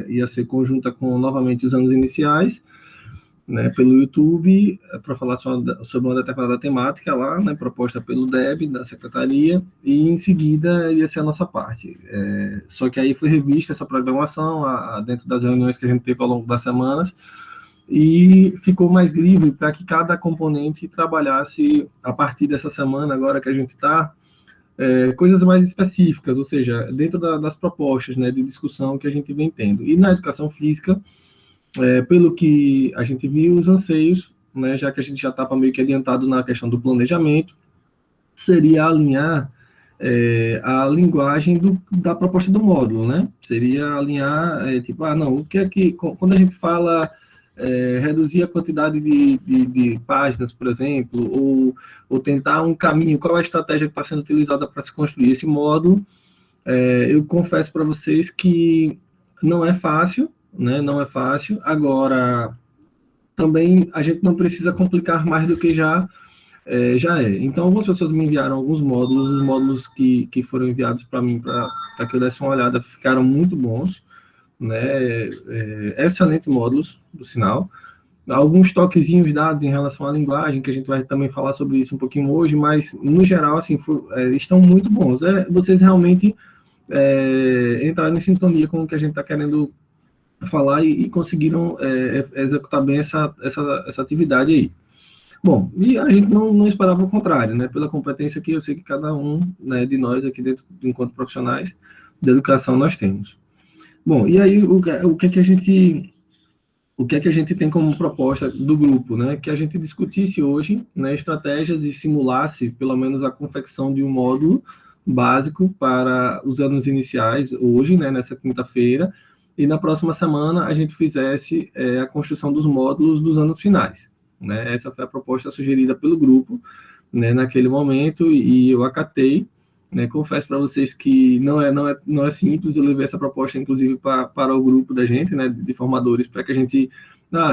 ia ser conjunta com, novamente, os anos iniciais, né, pelo YouTube, para falar sobre uma determinada temática lá, né, proposta pelo DEB, da Secretaria, e em seguida ia ser a nossa parte. Só que aí foi revista essa programação dentro das reuniões que a gente teve ao longo das semanas, e ficou mais livre para que cada componente trabalhasse a partir dessa semana, agora que a gente está, coisas mais específicas, ou seja, dentro das propostas, né, de discussão que a gente vem tendo. E na educação física, pelo que a gente viu, os anseios, né, já que a gente já estava meio que adiantado na questão do planejamento, seria alinhar a linguagem da proposta do módulo, né? Seria alinhar, o que é que, quando a gente fala reduzir a quantidade de páginas, por exemplo, ou tentar um caminho, qual é a estratégia que está sendo utilizada para se construir esse módulo? Eu confesso para vocês que não é fácil, né? Não é fácil. Agora, também a gente não precisa complicar mais do que já é. Então, algumas pessoas me enviaram alguns módulos, os módulos que foram enviados para mim, para que eu desse uma olhada, ficaram muito bons, né? Excelentes módulos, do sinal. Alguns toquezinhos dados em relação à linguagem, que a gente vai também falar sobre isso um pouquinho hoje, mas, no geral, assim, estão muito bons. Vocês realmente entraram em sintonia com o que a gente está querendo falar e conseguiram executar bem essa atividade aí. Bom, e a gente não esperava o contrário, né? Pela competência que eu sei que cada um, né, de nós aqui dentro, enquanto profissionais de educação, nós temos. Bom, e aí o que é que a gente tem como proposta do grupo, né? Que a gente discutisse hoje, né, estratégias e simulasse pelo menos a confecção de um módulo básico para os anos iniciais hoje, né, nessa quinta-feira, e na próxima semana a gente fizesse a construção dos módulos dos anos finais. Né? Essa foi a proposta sugerida pelo grupo, né, naquele momento, e eu acatei. Né? Confesso para vocês que não é simples. Eu levei essa proposta, inclusive, para o grupo da gente, né, de formadores, para que a gente...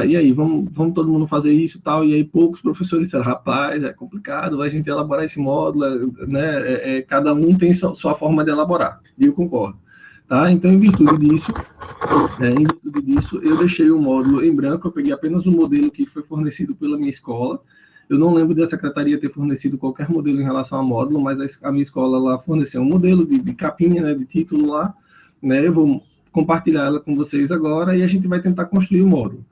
e aí, vamos todo mundo fazer isso e tal. E aí poucos professores disseram, rapaz, é complicado, a gente elaborar esse módulo, né? Cada um tem sua forma de elaborar, e eu concordo. Tá? Então, em virtude disso, eu deixei o módulo em branco. Eu peguei apenas o modelo que foi fornecido pela minha escola. Eu não lembro da secretaria ter fornecido qualquer modelo em relação ao módulo, mas a minha escola lá forneceu um modelo de capinha, né, de título lá. Né? Eu vou compartilhar ela com vocês agora e a gente vai tentar construir o módulo.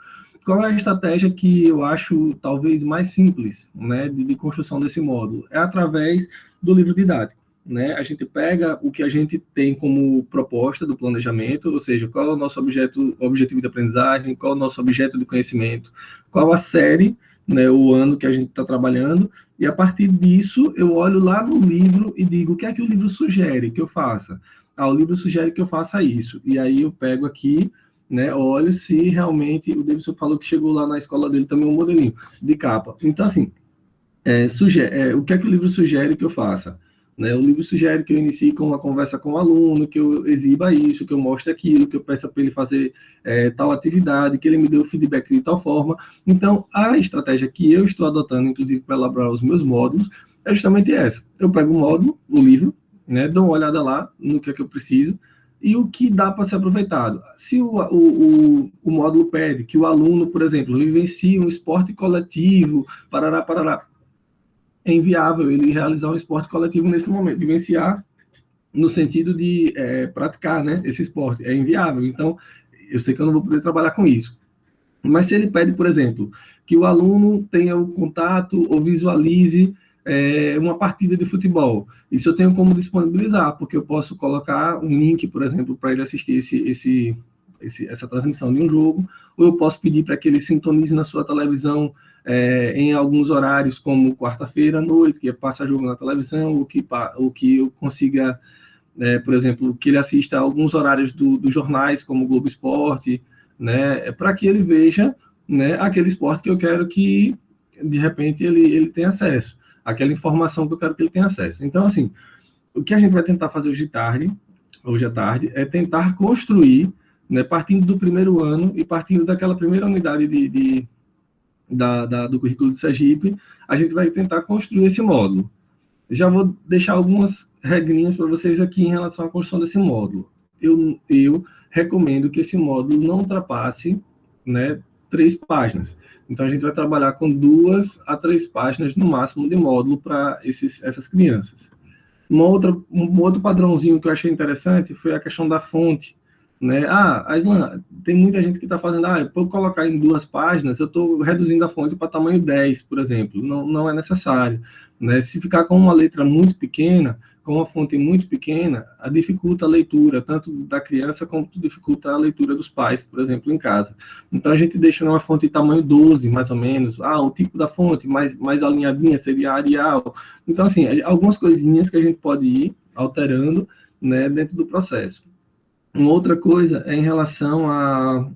Qual é a estratégia que eu acho talvez mais simples, né, de construção desse módulo? É através do livro didático. Né? A gente pega o que a gente tem como proposta do planejamento, ou seja, qual é o nosso objetivo de aprendizagem, qual é o nosso objeto de conhecimento, qual a série, né, o ano que a gente está trabalhando, e a partir disso eu olho lá no livro e digo o que é que o livro sugere que eu faça. O livro sugere que eu faça isso, e aí eu pego aqui, né, olho se realmente, o Davidson falou que chegou lá na escola dele também um modelinho de capa. Então, assim, o que é que o livro sugere que eu faça? Né? O livro sugere que eu inicie com uma conversa com o aluno, que eu exiba isso, que eu mostre aquilo, que eu peça para ele fazer tal atividade, que ele me dê o feedback de tal forma. Então, a estratégia que eu estou adotando, inclusive para elaborar os meus módulos, é justamente essa. Eu pego o módulo, o livro, né, dou uma olhada lá no que é que eu preciso e o que dá para ser aproveitado. Se o módulo pede que o aluno, por exemplo, vivencie um esporte coletivo, parará, é inviável ele realizar um esporte coletivo nesse momento, vivenciar no sentido de praticar, né, esse esporte. É inviável. Então, eu sei que eu não vou poder trabalhar com isso. Mas se ele pede, por exemplo, que o aluno tenha o contato ou visualize uma partida de futebol, isso eu tenho como disponibilizar, porque eu posso colocar um link, por exemplo, para ele assistir essa transmissão de um jogo, ou eu posso pedir para que ele sintonize na sua televisão em alguns horários, como quarta-feira à noite, que passa jogo na televisão, ou que eu consiga, por exemplo, que ele assista a alguns horários dos jornais, como o Globo Esporte, né, para que ele veja, né, aquele esporte que eu quero que, de repente, ele tenha acesso, aquela informação que eu quero que ele tenha acesso. Então, assim, o que a gente vai tentar fazer hoje à tarde, é tentar construir, né, partindo do primeiro ano e partindo daquela primeira unidade do currículo de Sergipe, a gente vai tentar construir esse módulo. Já vou deixar algumas regrinhas para vocês aqui em relação à construção desse módulo. Eu recomendo que esse módulo não ultrapasse, né, 3 páginas. Então, a gente vai trabalhar com 2 a 3 páginas no máximo de módulo para essas crianças. Um outro padrãozinho que eu achei interessante foi a questão da fonte. Né? Aislan, tem muita gente que está fazendo, para eu colocar em 2 páginas, eu estou reduzindo a fonte para tamanho 10, por exemplo. Não é necessário. Né? Se ficar com uma letra muito pequena, com uma fonte muito pequena, dificulta a leitura, tanto da criança como dificulta a leitura dos pais, por exemplo, em casa. Então, a gente deixa numa fonte de tamanho 12, mais ou menos. O tipo da fonte mais alinhadinha seria Arial. Então, assim, algumas coisinhas que a gente pode ir alterando, né, dentro do processo. Uma outra coisa é em relação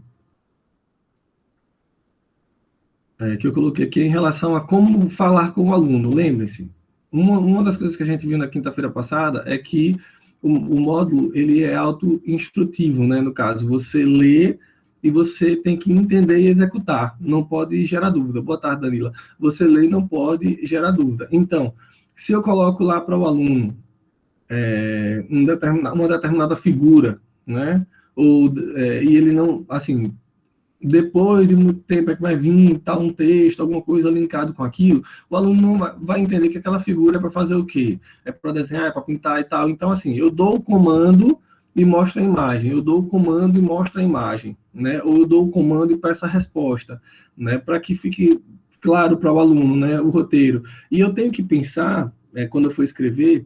que eu coloquei aqui, em relação a como falar com o aluno. Lembre-se, uma das coisas que a gente viu na quinta-feira passada é que o módulo ele é auto-instrutivo, né? No caso, você lê e você tem que entender e executar, não pode gerar dúvida. Boa tarde, Danila. Você lê e não pode gerar dúvida. Então, se eu coloco lá para o aluno uma determinada figura, né? E ele não, assim, depois de muito tempo é que vai vir um texto, alguma coisa linkado com aquilo, o aluno não vai entender que aquela figura é para fazer o quê? É para desenhar, é para pintar e tal. Então, assim, eu dou o comando e mostro a imagem, eu dou o comando e mostro a imagem, né? Ou eu dou o comando e peço a resposta, né? Para que fique claro para o aluno, né? O roteiro. E eu tenho que pensar, quando eu for escrever,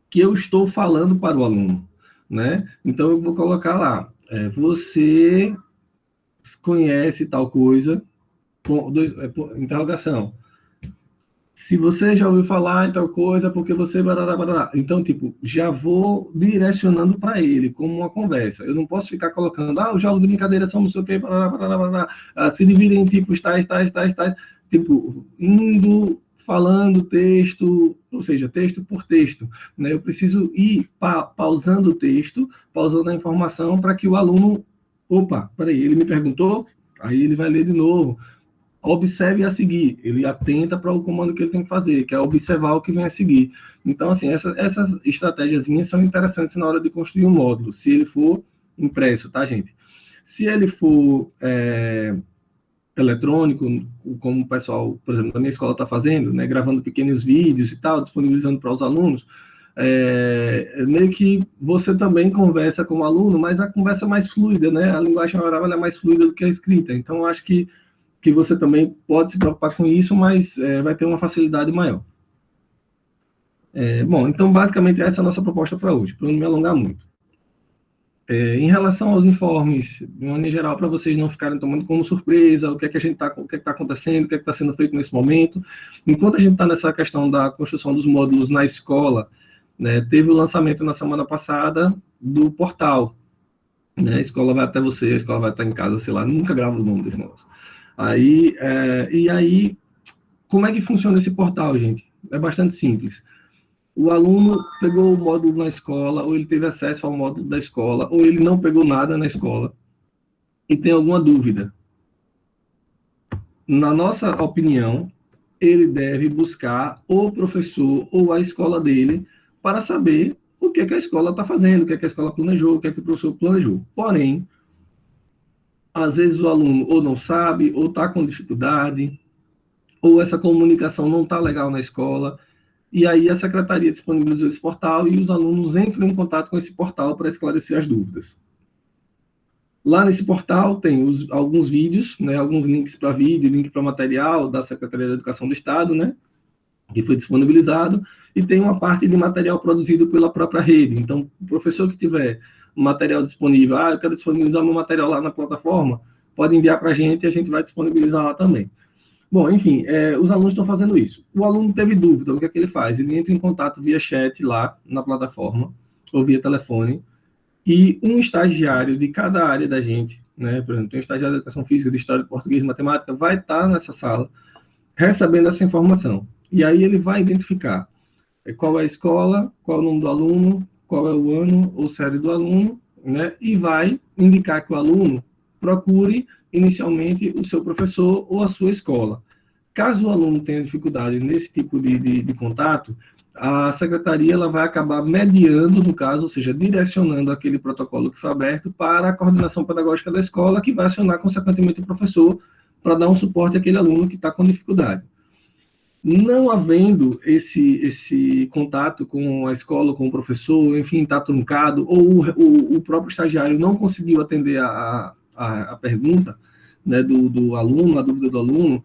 que eu estou falando para o aluno, né? Então, eu vou colocar lá, você conhece tal coisa, interrogação. Se você já ouviu falar em tal coisa, porque você... Barará, barará. Então, tipo, já vou direcionando para ele, como uma conversa. Eu não posso ficar colocando, os jogos de brincadeira são não sei o quê, barará, barará, barará, se dividem em tipos tais. Tipo, indo... falando texto, ou seja, texto por texto, né? Eu preciso ir pausando o texto, pausando a informação para que o aluno, peraí, ele me perguntou, aí ele vai ler de novo, observe a seguir, ele atenta para o comando que ele tem que fazer, que é observar o que vem a seguir. Então, assim, essas estratégiazinhas são interessantes na hora de construir um módulo, se ele for impresso, tá, gente? Se ele for eletrônico, como o pessoal, por exemplo, da minha escola está fazendo, né, gravando pequenos vídeos e tal, disponibilizando para os alunos, meio que você também conversa com o aluno, mas a conversa é mais fluida, né? A linguagem oral é mais fluida do que a escrita. Então, eu acho que você também pode se preocupar com isso, mas vai ter uma facilidade maior. Bom, então, basicamente, essa é a nossa proposta para hoje, para não me alongar muito. Em relação aos informes, de maneira geral, para vocês não ficarem tomando como surpresa o que é que está acontecendo, o que é que está sendo feito nesse momento. Enquanto a gente está nessa questão da construção dos módulos na escola, né, teve o lançamento na semana passada do portal. Né, a escola vai até você, a escola vai estar em casa, sei lá, nunca gravo o nome desse negócio. E aí, como é que funciona esse portal, gente? É bastante simples. O aluno pegou o módulo na escola, ou ele teve acesso ao módulo da escola, ou ele não pegou nada na escola, e tem alguma dúvida. Na nossa opinião, ele deve buscar o professor ou a escola dele para saber o que a escola está fazendo, o que a escola planejou, o que o professor planejou. Porém, às vezes o aluno ou não sabe, ou está com dificuldade, ou essa comunicação não está legal na escola, e aí a secretaria disponibilizou esse portal e os alunos entram em contato com esse portal para esclarecer as dúvidas. Lá nesse portal tem alguns vídeos, né, alguns links para vídeo, link para material da Secretaria da Educação do Estado, né, que foi disponibilizado, e tem uma parte de material produzido pela própria rede. Então, o professor que tiver material disponível, eu quero disponibilizar meu material lá na plataforma, pode enviar para a gente e a gente vai disponibilizar lá também. Bom, enfim, os alunos estão fazendo isso. O aluno teve dúvida, o que é que ele faz? Ele entra em contato via chat lá na plataforma, ou via telefone, e um estagiário de cada área da gente, né, por exemplo, tem um estagiário de educação física, de história, de português, de matemática, vai estar nessa sala, recebendo essa informação. E aí ele vai identificar qual é a escola, qual é o nome do aluno, qual é o ano ou série do aluno, né, e vai indicar que o aluno procure inicialmente o seu professor ou a sua escola. Caso o aluno tenha dificuldade nesse tipo de contato, a secretaria ela vai acabar mediando, no caso, ou seja, direcionando aquele protocolo que foi aberto para a coordenação pedagógica da escola, que vai acionar, consequentemente, o professor para dar um suporte àquele aluno que está com dificuldade. Não havendo esse contato com a escola, com o professor, enfim, está truncado, ou o próprio estagiário não conseguiu atender a pergunta, né, do aluno, a dúvida do aluno,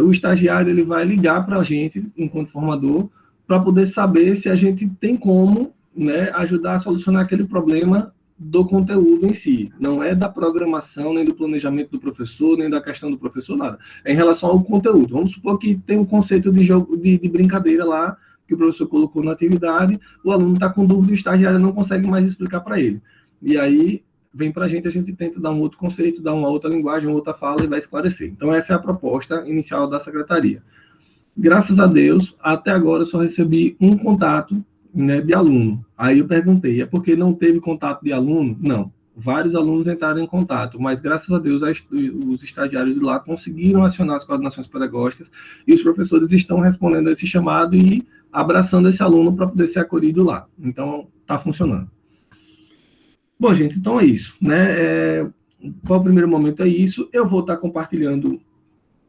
o estagiário ele vai ligar para a gente, enquanto formador, para poder saber se a gente tem como, né, ajudar a solucionar aquele problema do conteúdo em si. Não é da programação, nem do planejamento do professor, nem da questão do professor, nada. É em relação ao conteúdo. Vamos supor que tem um conceito de jogo, de brincadeira lá, que o professor colocou na atividade, o aluno está com dúvida e o estagiário não consegue mais explicar para ele. E aí vem para a gente tenta dar um outro conceito, dar uma outra linguagem, uma outra fala e vai esclarecer. Então, essa é a proposta inicial da secretaria. Graças a Deus, até agora eu só recebi um contato, né, de aluno. Aí eu perguntei, é porque não teve contato de aluno? Não. Vários alunos entraram em contato, mas graças a Deus os estagiários de lá conseguiram acionar as coordenações pedagógicas e os professores estão respondendo a esse chamado e abraçando esse aluno para poder ser acolhido lá. Então, está funcionando. Bom, gente, então é isso, né? Para o primeiro momento é isso. Eu vou estar compartilhando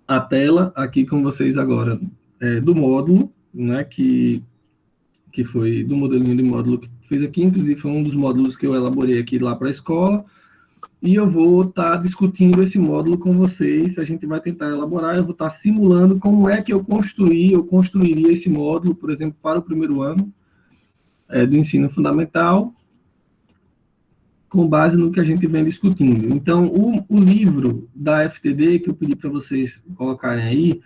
a tela aqui com vocês agora do módulo, né, que foi do modelinho de módulo que fiz aqui, inclusive foi um dos módulos que eu elaborei aqui lá para a escola, e eu vou estar discutindo esse módulo com vocês, a gente vai tentar elaborar, eu vou estar simulando como é que eu construiria esse módulo, por exemplo, para o primeiro ano do ensino fundamental, com base no que a gente vem discutindo. Então, o livro da FTD, que eu pedi para vocês colocarem aí,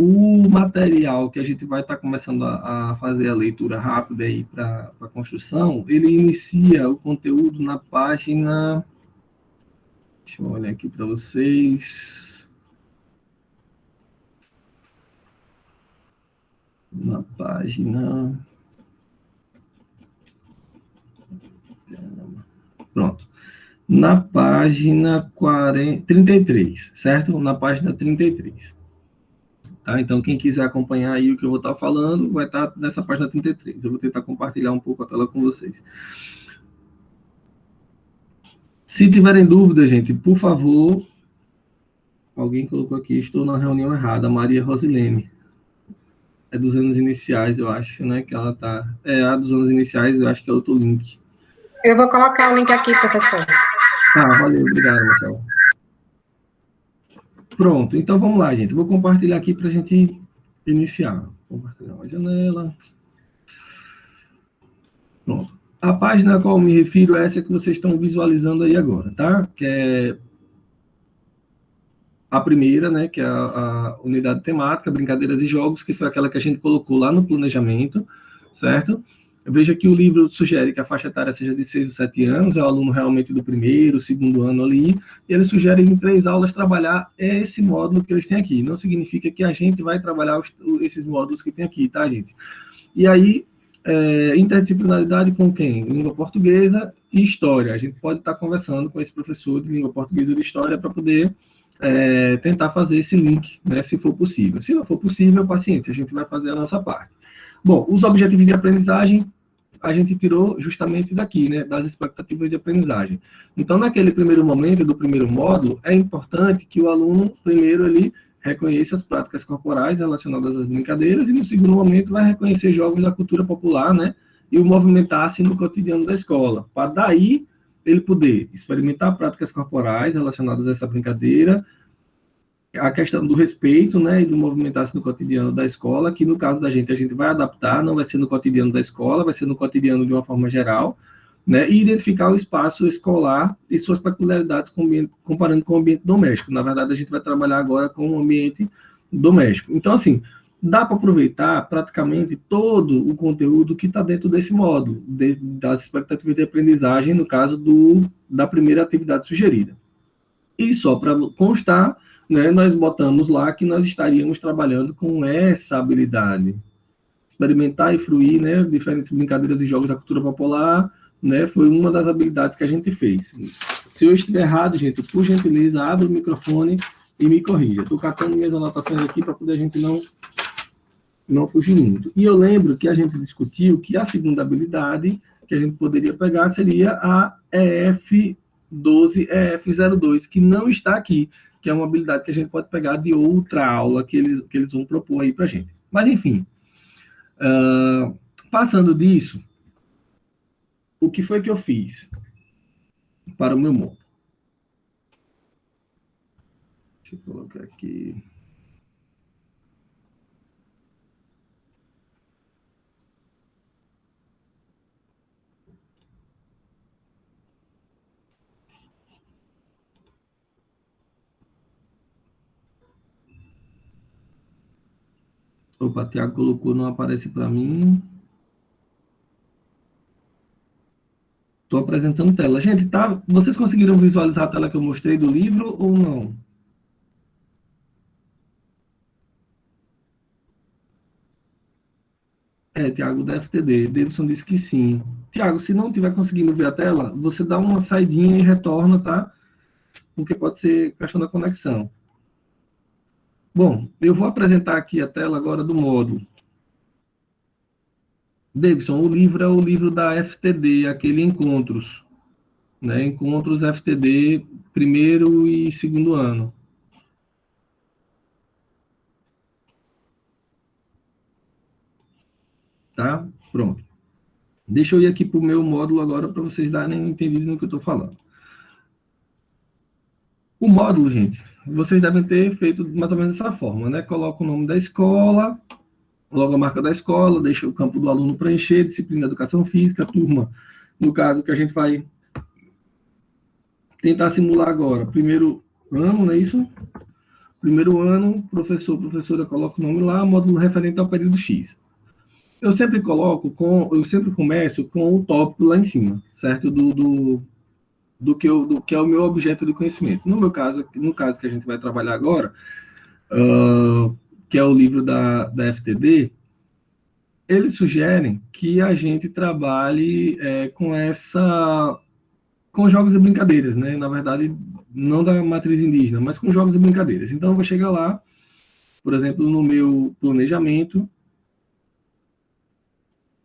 o material que a gente vai estar começando a fazer a leitura rápida aí para a construção, ele inicia o conteúdo na página... Deixa eu olhar aqui para vocês. Na página... Pronto. Na página 33, certo? Na página 33. Tá? Então, quem quiser acompanhar aí o que eu vou estar falando, vai estar nessa página 33. Eu vou tentar compartilhar um pouco a tela com vocês. Se tiverem dúvidas, gente, por favor, alguém colocou aqui, estou na reunião errada, Maria Rosilene. É dos anos iniciais, eu acho, né, que ela está... a dos anos iniciais, eu acho que é outro link. Eu vou colocar o link aqui, professor. Valeu, obrigado, Marcelo. Pronto, então vamos lá, gente. Vou compartilhar aqui para a gente iniciar. Compartilhar uma janela. Pronto. A página a qual eu me refiro é essa que vocês estão visualizando aí agora, tá? Que é a primeira, né? Que é a unidade temática, brincadeiras e jogos, que foi aquela que a gente colocou lá no planejamento, certo? Veja que o livro sugere que a faixa etária seja de 6 ou 7 anos, é o aluno realmente do primeiro, segundo ano ali, e ele sugere em 3 aulas trabalhar esse módulo que eles têm aqui. Não significa que a gente vai trabalhar esses módulos que tem aqui, tá, gente? E aí, interdisciplinaridade com quem? Língua portuguesa e história. A gente pode estar conversando com esse professor de língua portuguesa e de história para poder tentar fazer esse link, né, se for possível. Se não for possível, paciência, a gente vai fazer a nossa parte. Bom, os objetivos de aprendizagem, a gente tirou justamente daqui, né, das expectativas de aprendizagem. Então, naquele primeiro momento do primeiro módulo, é importante que o aluno, primeiro, ele reconheça as práticas corporais relacionadas às brincadeiras e, no segundo momento, vai reconhecer jogos da cultura popular, né, e o movimentar-se no cotidiano da escola, para daí ele poder experimentar práticas corporais relacionadas a essa brincadeira, a questão do respeito, né, e do movimentar-se no cotidiano da escola, que no caso da gente, a gente vai adaptar, não vai ser no cotidiano da escola, vai ser no cotidiano de uma forma geral, né, e identificar o espaço escolar e suas peculiaridades comparando com o ambiente doméstico. Na verdade, a gente vai trabalhar agora com o ambiente doméstico. Então, assim, dá para aproveitar praticamente todo o conteúdo que está dentro desse módulo, das expectativas de aprendizagem, no caso da primeira atividade sugerida. E só para constar, né, nós botamos lá que nós estaríamos trabalhando com essa habilidade. Experimentar e fruir, né, diferentes brincadeiras e jogos da cultura popular, né, foi uma das habilidades que a gente fez. Se eu estiver errado, gente, por gentileza, abre o microfone e me corrija. Estou catando minhas anotações aqui para poder a gente não não fugiu muito. E eu lembro que a gente discutiu que a segunda habilidade que a gente poderia pegar seria a EF12, EF02, que não está aqui, que é uma habilidade que a gente pode pegar de outra aula que eles vão propor aí para a gente. Mas, enfim, passando disso, o que foi que eu fiz para o meu módulo? Deixa eu colocar aqui. Opa, o Thiago colocou, não aparece para mim. Estou apresentando tela. Gente, tá? Vocês conseguiram visualizar a tela que eu mostrei do livro ou não? Tiago, da FTD. Davidson disse que sim. Tiago, se não estiver conseguindo ver a tela, você dá uma saidinha e retorna, tá? Porque pode ser questão da conexão. Bom, eu vou apresentar aqui a tela agora do módulo. Davidson, o livro é o livro da FTD, aquele Encontros. Né? Encontros FTD, primeiro e segundo ano. Tá? Pronto. Deixa eu ir aqui para o meu módulo agora para vocês darem entendido no que eu estou falando. O módulo, gente, vocês devem ter feito mais ou menos dessa forma, né? Coloca o nome da escola, logo a marca da escola, deixa o campo do aluno preencher, disciplina de educação física, turma, no caso que a gente vai tentar simular agora. Primeiro ano, não é isso? Primeiro ano, professor, professora, coloca o nome lá, módulo referente ao período X. Eu sempre começo com o tópico lá em cima, certo? Do que é o meu objeto de conhecimento. No caso que a gente vai trabalhar agora, que é o livro da FTD, eles sugerem que a gente trabalhe com jogos e brincadeiras, né? Na verdade, não da matriz indígena, mas com jogos e brincadeiras. Então, eu vou chegar lá, por exemplo, no meu planejamento,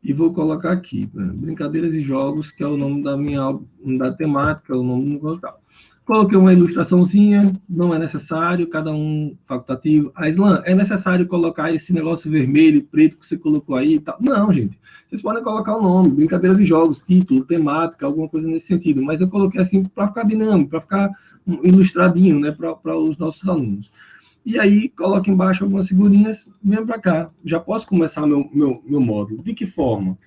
e vou colocar aqui, né, brincadeiras e jogos, que é o nome da minha unidade temática, o nome do local. Coloquei uma ilustraçãozinha, não é necessário, cada um facultativo. A Islan, é necessário colocar esse negócio vermelho e preto que você colocou aí e tal? Não, gente. Vocês podem colocar o nome, brincadeiras e jogos, título, temática, alguma coisa nesse sentido. Mas eu coloquei assim para ficar dinâmico, para ficar ilustradinho, né, para os nossos alunos. E aí, coloco embaixo algumas figurinhas, venho para cá. Já posso começar meu módulo. De que forma?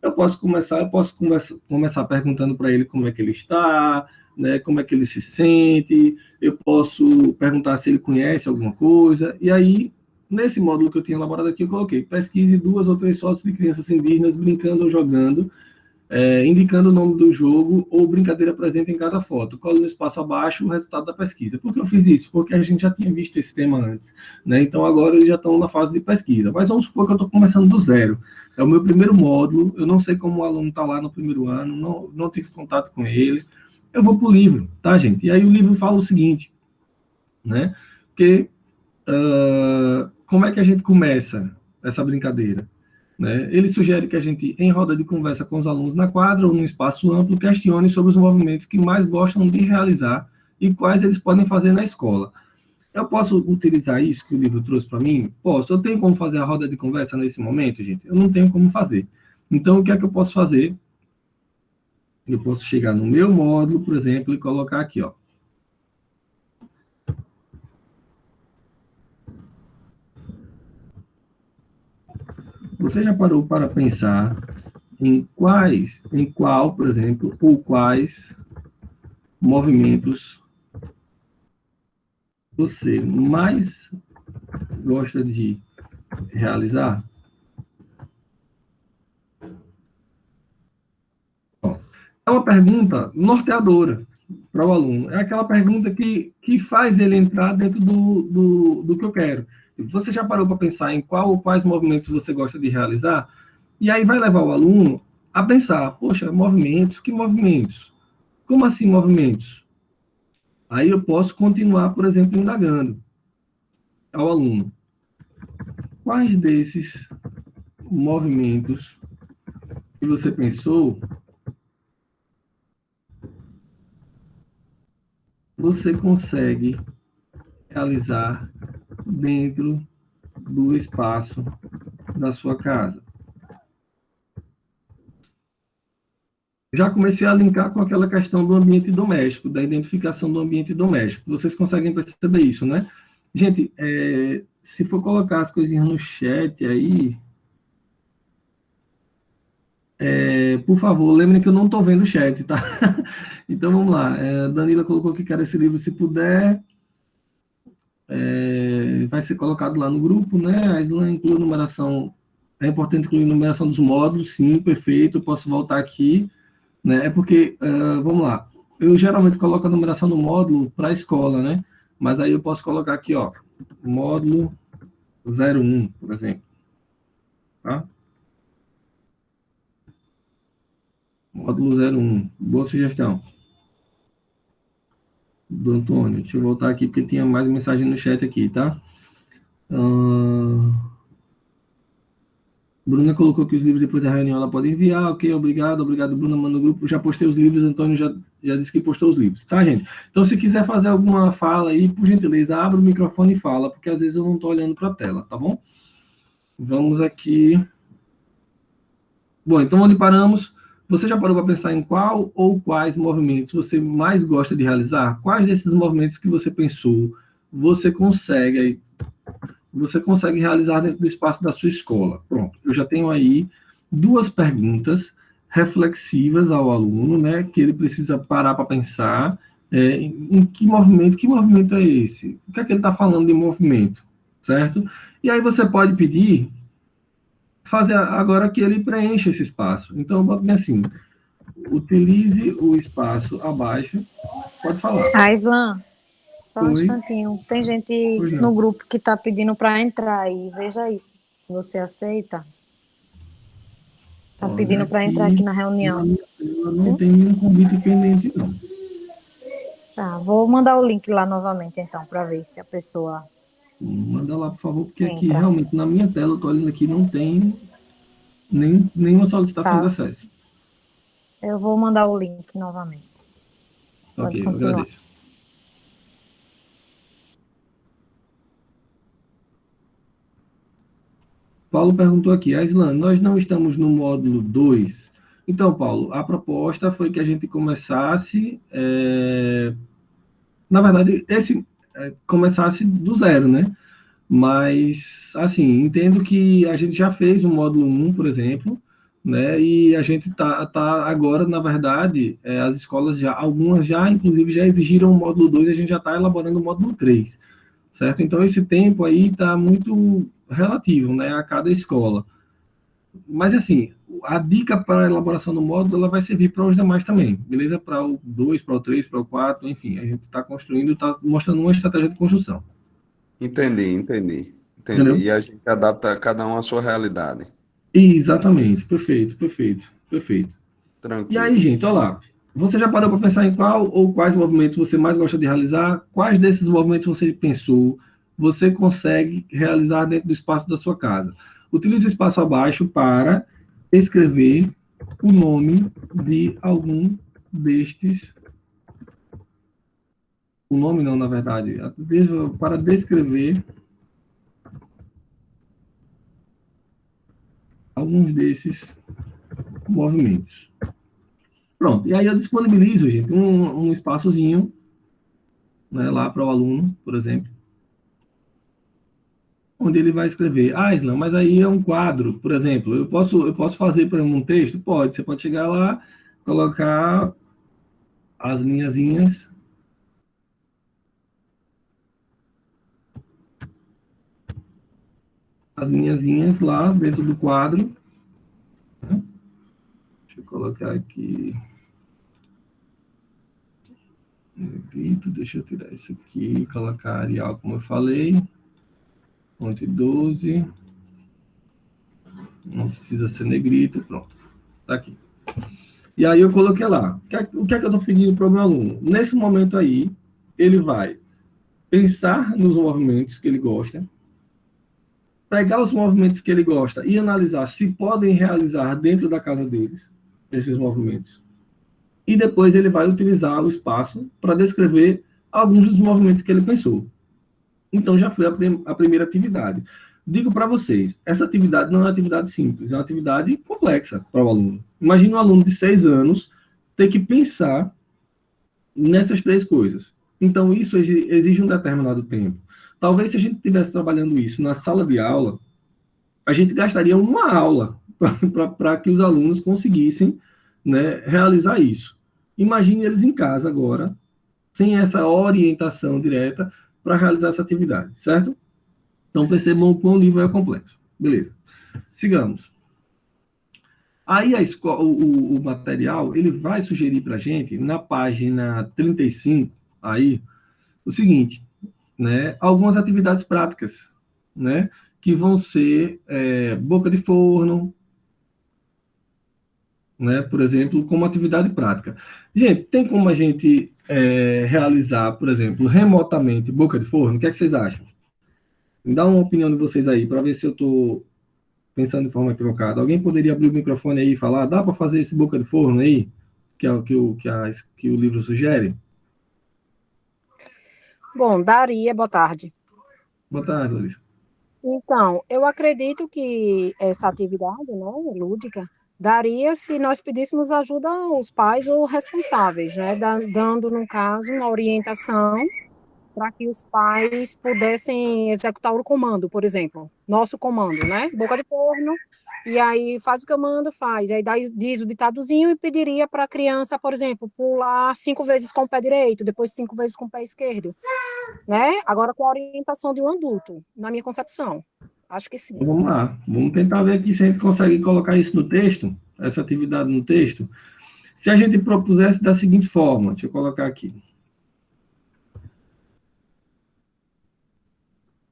Eu posso começar perguntando para ele como é que ele está, né, como é que ele se sente, eu posso perguntar se ele conhece alguma coisa, e aí, nesse módulo que eu tinha elaborado aqui, eu coloquei, pesquise 2 ou 3 fotos de crianças indígenas brincando ou jogando, indicando o nome do jogo ou brincadeira presente em cada foto. Colo no espaço abaixo o resultado da pesquisa. Por que eu fiz isso? Porque a gente já tinha visto esse tema antes, né? Então agora eles já estão na fase de pesquisa. Mas vamos supor que eu estou começando do zero. É o meu primeiro módulo, eu não sei como o aluno está lá no primeiro ano, não tive contato com ele. Eu vou para o livro, tá, gente? E aí o livro fala o seguinte, né? Que, como é que a gente começa essa brincadeira? Né? Ele sugere que a gente, em roda de conversa com os alunos na quadra ou num espaço amplo, questione sobre os movimentos que mais gostam de realizar e quais eles podem fazer na escola. Eu posso utilizar isso que o livro trouxe para mim? Posso. Eu tenho como fazer a roda de conversa nesse momento, gente? Eu não tenho como fazer. Então, o que é que eu posso fazer? Eu posso chegar no meu módulo, por exemplo, e colocar aqui, ó. Você já parou para pensar em qual, por exemplo, ou quais movimentos você mais gosta de realizar? Ó, é uma pergunta norteadora para o aluno. É aquela pergunta que faz ele entrar dentro do que eu quero. Você já parou para pensar em qual ou quais movimentos você gosta de realizar? E aí vai levar o aluno a pensar, poxa, movimentos, que movimentos? Como assim movimentos? Aí eu posso continuar, por exemplo, indagando ao aluno. quais desses movimentos que você pensou você consegue realizar dentro do espaço da sua casa. Já comecei a linkar com aquela questão do ambiente doméstico, da identificação do ambiente doméstico. Vocês conseguem perceber isso, né? Gente, se for colocar as coisinhas no chat aí, por favor, lembrem que eu não estou vendo o chat, tá? Então, vamos lá. Danila colocou que quer esse livro, se puder. Vai ser colocado lá no grupo, né? A Islan inclui numeração. É importante incluir numeração dos módulos, sim, perfeito. Eu posso voltar aqui, né? É porque, vamos lá. Eu geralmente coloco a numeração do módulo para a escola, né? Mas aí eu posso colocar aqui, ó, módulo 01, por exemplo. Tá? Módulo 01. Boa sugestão do Antônio. Deixa eu voltar aqui, porque tinha mais mensagem no chat aqui, tá? Bruna colocou que os livros depois da reunião ela pode enviar. Ok, obrigado, Bruna, manda no grupo. Já postei os livros, Antônio já disse que postou os livros, tá, gente? Então, se quiser fazer alguma fala aí, por gentileza, abra o microfone e fala, porque às vezes eu não estou olhando para a tela, tá bom? Vamos aqui. Bom, então onde paramos? Você já parou para pensar em qual ou quais movimentos você mais gosta de realizar? Quais desses movimentos que você pensou você consegue realizar dentro do espaço da sua escola? Pronto, eu já tenho aí duas perguntas reflexivas ao aluno, né, que ele precisa parar para pensar em que movimento é esse? O que é que ele está falando de movimento, certo? E aí você pode pedir, fazer agora que ele preencha esse espaço. Então, eu boto assim, utilize o espaço abaixo, pode falar. Islan, só um Oi. instantinho. Tem gente no grupo que está pedindo para entrar aí. Veja aí se você aceita. Está pedindo para entrar aqui na reunião. Não tem nenhum convite pendente, não. Tá, vou mandar o link lá novamente, então, para ver se a pessoa... Manda lá, por favor, porque aqui, realmente, na minha tela, eu estou olhando aqui, não tem nenhuma solicitação de acesso. Eu vou mandar o link novamente. Ok, eu agradeço. Paulo perguntou aqui, Aislan, nós não estamos no módulo 2. Então, Paulo, a proposta foi que a gente começasse, na verdade, começasse do zero, né? Mas, assim, entendo que a gente já fez o módulo 1, por exemplo, né? E a gente tá agora, na verdade, as escolas algumas já, inclusive, já exigiram o módulo 2, a gente já está elaborando o módulo 3, certo? Então, esse tempo aí está muito relativo, né, a cada escola. Mas, assim, a dica para a elaboração do módulo, ela vai servir para os demais também, beleza? Para o 2, para o 3, para o 4, enfim, a gente está construindo, está mostrando uma estratégia de construção. Entendi. Entendeu? E a gente adapta cada um à sua realidade. Exatamente, perfeito. Tranquilo. E aí, gente, olha lá. Você já parou para pensar em qual ou quais movimentos você mais gosta de realizar? Quais desses movimentos você pensou, você consegue realizar dentro do espaço da sua casa? Utilize o espaço abaixo para escrever o nome de algum destes. O nome não, na verdade. Para descrever alguns desses movimentos. Pronto, e aí eu disponibilizo, gente, um espaçozinho, né, lá para o aluno, por exemplo, onde ele vai escrever, Islan, mas aí é um quadro, por exemplo, eu posso fazer, por exemplo, um texto? Pode, você pode chegar lá, colocar as linhazinhas, lá dentro do quadro, né? Deixa eu colocar aqui, deixa eu tirar isso aqui, colocar Arial, como eu falei, fonte 12, não precisa ser negrito, pronto, tá aqui. E aí eu coloquei lá, o que é que eu estou pedindo para o meu aluno? Nesse momento aí, ele vai pensar nos movimentos que ele gosta, pegar os movimentos que ele gosta e analisar se podem realizar dentro da casa deles, esses movimentos. E depois ele vai utilizar o espaço para descrever alguns dos movimentos que ele pensou. Então, já foi a primeira atividade. Digo para vocês, essa atividade não é uma atividade simples, é uma atividade complexa para o aluno. Imagine um aluno de 6 anos ter que pensar nessas 3 coisas. Então, isso exige um determinado tempo. Talvez, se a gente estivesse trabalhando isso na sala de aula, a gente gastaria uma aula para que os alunos conseguissem, né, realizar isso. Imagine eles em casa agora, sem essa orientação direta para realizar essa atividade, certo? Então, percebam o quão o livro é complexo. Beleza. Sigamos. Aí o material, ele vai sugerir para a gente, na página 35, aí, o seguinte, né, algumas atividades práticas, né, que vão ser boca de forno, né, por exemplo, como atividade prática. Gente, tem como a gente realizar, por exemplo, remotamente boca de forno? O que é que vocês acham? Me dá uma opinião de vocês aí, para ver se eu estou pensando de forma equivocada. Alguém poderia abrir o microfone aí e falar, dá para fazer esse boca de forno aí, que é o que o livro sugere? Bom, daria, boa tarde. Boa tarde, Larissa. Então, eu acredito que essa atividade, né, lúdica, daria se nós pedíssemos ajuda aos pais ou responsáveis, né, dando, no caso, uma orientação para que os pais pudessem executar o comando, por exemplo, nosso comando, né, boca de forno, e aí faz o que eu mando, faz, aí diz o ditadozinho e pediria para a criança, por exemplo, pular 5 vezes com o pé direito, depois 5 vezes com o pé esquerdo, né? Agora com a orientação de um adulto, na minha concepção. Acho que sim. Então, vamos lá. Vamos tentar ver aqui se a gente consegue colocar isso no texto, essa atividade no texto. Se a gente propusesse da seguinte forma, deixa eu colocar aqui.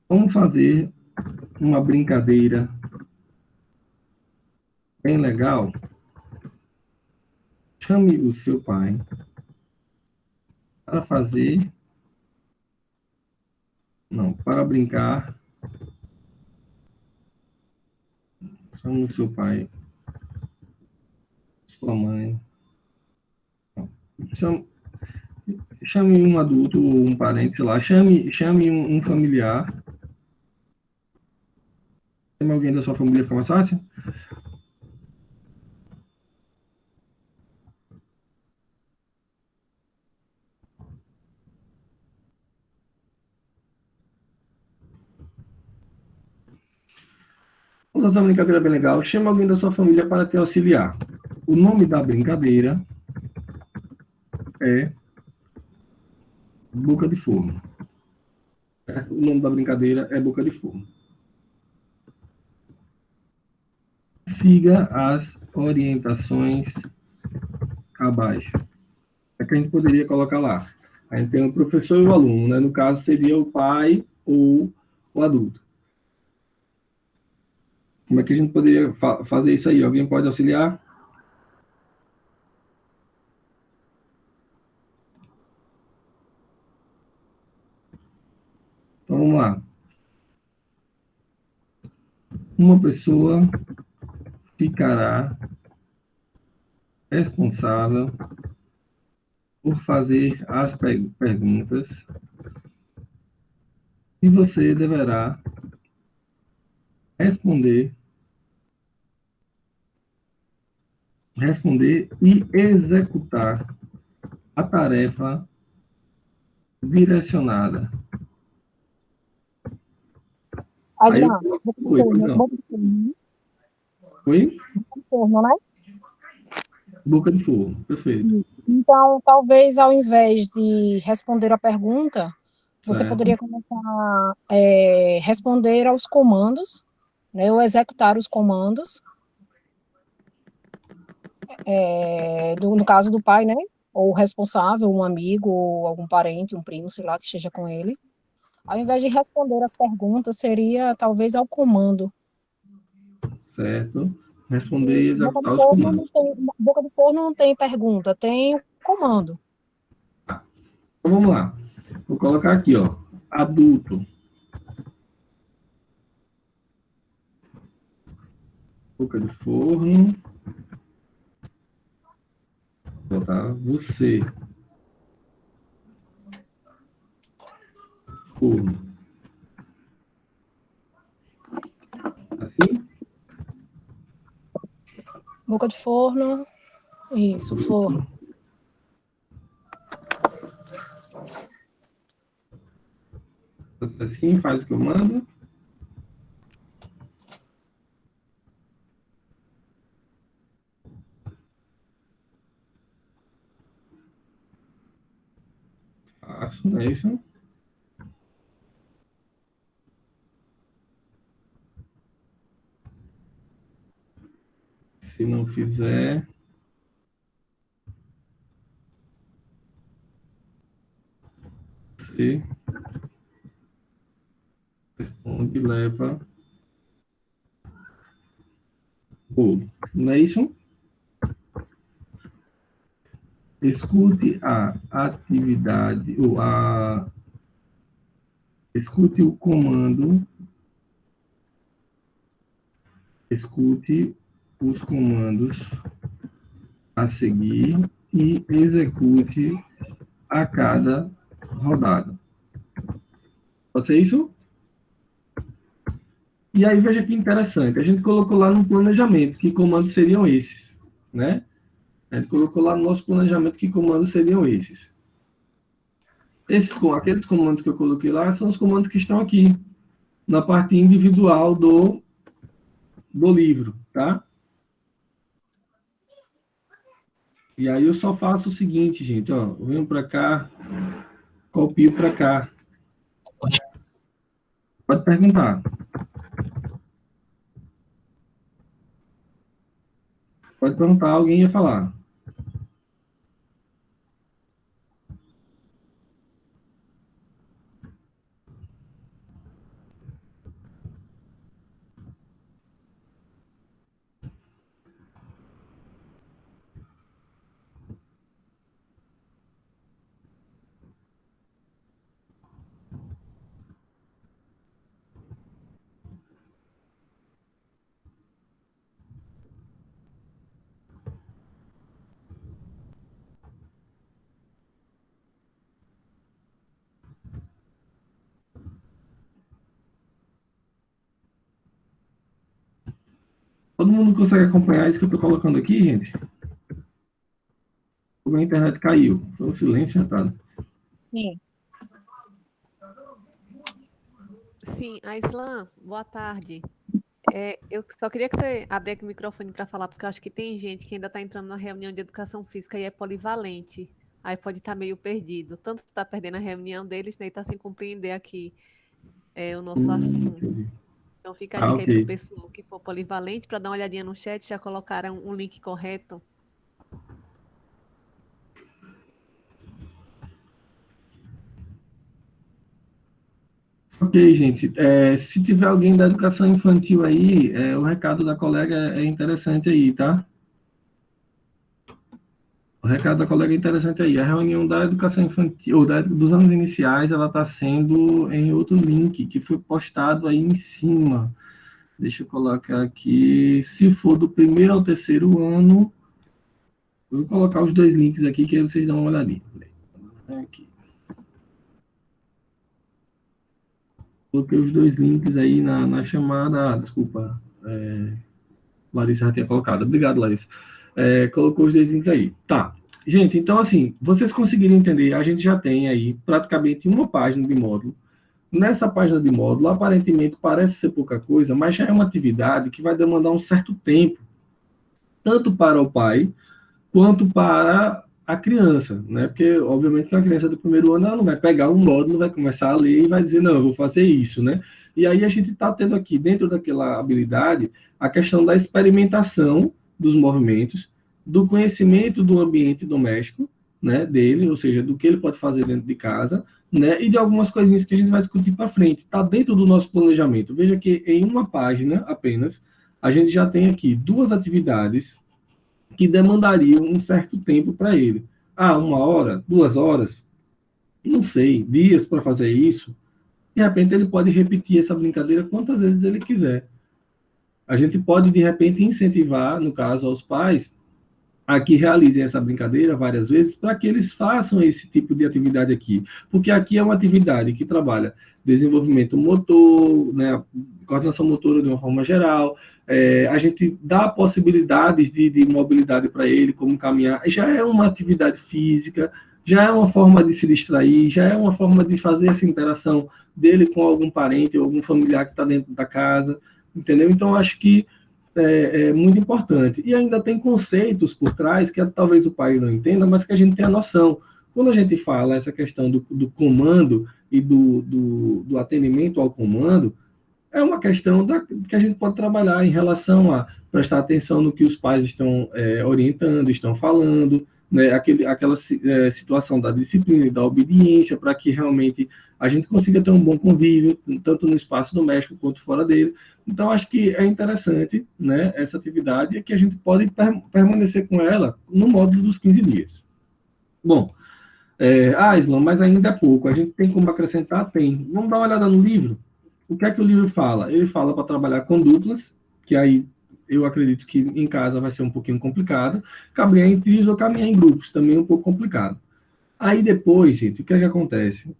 Vamos fazer uma brincadeira bem legal. Chame o seu pai para fazer... Não, para brincar. Chame o seu pai, sua mãe. Chame um adulto ou um parente, sei lá. Chame um familiar. Chame alguém da sua família, fica mais fácil? Vamos fazer uma brincadeira bem legal. Chama alguém da sua família para te auxiliar. O nome da brincadeira é Boca de Forno. O nome da brincadeira é Boca de Forno. Siga as orientações abaixo. É que a gente poderia colocar lá. A gente tem o professor e o aluno, né? No caso, seria o pai ou o adulto. Como é que a gente poderia fazer isso aí? Alguém pode auxiliar? Então, vamos lá. Uma pessoa ficará responsável por fazer as perguntas e você deverá responder e executar a tarefa direcionada. Aslan, Oi? Forno, né? Boca de forno, perfeito. Então, talvez ao invés de responder a pergunta, você Certo. poderia começar responder aos comandos, né, ou executar os comandos, no caso do pai, né? Ou o responsável, um amigo, ou algum parente, um primo, sei lá, que esteja com ele. Ao invés de responder as perguntas, seria talvez ao comando. Certo. Responder e executar os Forno comandos. Boca de forno não tem pergunta, tem comando. Então, vamos lá. Vou colocar aqui, ó. Adulto. Boca de forno. Vou botar você. Forno. Assim? Boca de forno. Isso, forno. Assim, faz o que eu mando. Faço, não é isso? Se não fizer... Você responde e leva bolo. Não é isso? Escute a atividade, escute o comando, escute os comandos a seguir e execute a cada rodada. Pode ser isso? E aí, veja que interessante, a gente colocou lá no planejamento que comandos seriam esses, né? A gente colocou lá no nosso planejamento que comandos seriam esses. Aqueles comandos que eu coloquei lá são os comandos que estão aqui, na parte individual do livro, tá? E aí eu só faço o seguinte, gente, ó, eu venho para cá, copio para cá. Pode perguntar. Pode perguntar, alguém ia falar. Todo mundo consegue acompanhar isso que eu estou colocando aqui, gente? A internet caiu. Foi um silêncio, Natália. Sim. Sim, Aislan, boa tarde. Eu só queria que você abrisse o microfone para falar, porque eu acho que tem gente que ainda está entrando na reunião de educação física e é polivalente. Aí pode estar meio perdido. Tanto está perdendo a reunião deles, né, e está sem compreender aqui o nosso assunto. Então fica a dica aí para o pessoal que for polivalente, para dar uma olhadinha no chat, já colocaram um link correto. Ok, gente. Se tiver alguém da educação infantil aí, o recado da colega é interessante aí, tá? O recado da colega é interessante aí. A reunião da educação infantil, ou dos anos iniciais, ela está sendo em outro link, que foi postado aí em cima. Deixa eu colocar aqui. Se for do primeiro ao terceiro ano, eu vou colocar os dois links aqui, que aí vocês dão uma olhadinha. Aqui. Coloquei os dois links aí na chamada. Desculpa. Larissa já tinha colocado. Obrigado, Larissa. Colocou os dois links aí. Tá. Gente, então assim, vocês conseguiram entender, a gente já tem aí praticamente uma página de módulo. Nessa página de módulo, aparentemente parece ser pouca coisa, mas já é uma atividade que vai demandar um certo tempo, tanto para o pai, quanto para a criança, né? Porque, obviamente, que a criança do primeiro ano, ela não vai pegar um módulo, vai começar a ler e vai dizer, não, eu vou fazer isso, né? E aí a gente está tendo aqui, dentro daquela habilidade, a questão da experimentação dos movimentos, do conhecimento do ambiente doméstico, né, dele, ou seja, do que ele pode fazer dentro de casa, né, e de algumas coisinhas que a gente vai discutir para frente. Está dentro do nosso planejamento. Veja que em uma página apenas, a gente já tem aqui duas atividades que demandariam um certo tempo para ele. 1 hora, 2 horas, não sei, dias para fazer isso. De repente, ele pode repetir essa brincadeira quantas vezes ele quiser. A gente pode, de repente, incentivar, no caso, aos pais, a que realizem essa brincadeira várias vezes, para que eles façam esse tipo de atividade aqui. Porque aqui é uma atividade que trabalha desenvolvimento motor, né, coordenação motora de uma forma geral, a gente dá possibilidades de mobilidade para ele, como caminhar, já é uma atividade física, já é uma forma de se distrair, já é uma forma de fazer essa interação dele com algum parente ou algum familiar que está dentro da casa, entendeu? Então, acho que é muito importante. E ainda tem conceitos por trás que talvez o pai não entenda, mas que a gente tem a noção. Quando a gente fala essa questão do comando e do atendimento ao comando, é uma questão que a gente pode trabalhar em relação a prestar atenção no que os pais estão orientando, estão falando, né, aquela situação da disciplina e da obediência, para que realmente a gente consiga ter um bom convívio, tanto no espaço doméstico quanto fora dele. Então, acho que é interessante, né, essa atividade, e que a gente pode permanecer com ela no módulo dos 15 dias. Bom, Islam, mas ainda é pouco. A gente tem como acrescentar? Tem. Vamos dar uma olhada no livro? O que é que o livro fala? Ele fala para trabalhar com duplas, que aí eu acredito que em casa vai ser um pouquinho complicado. Caminhar em trios ou caminhar em grupos, também é um pouco complicado. Aí depois, gente, o que é que acontece?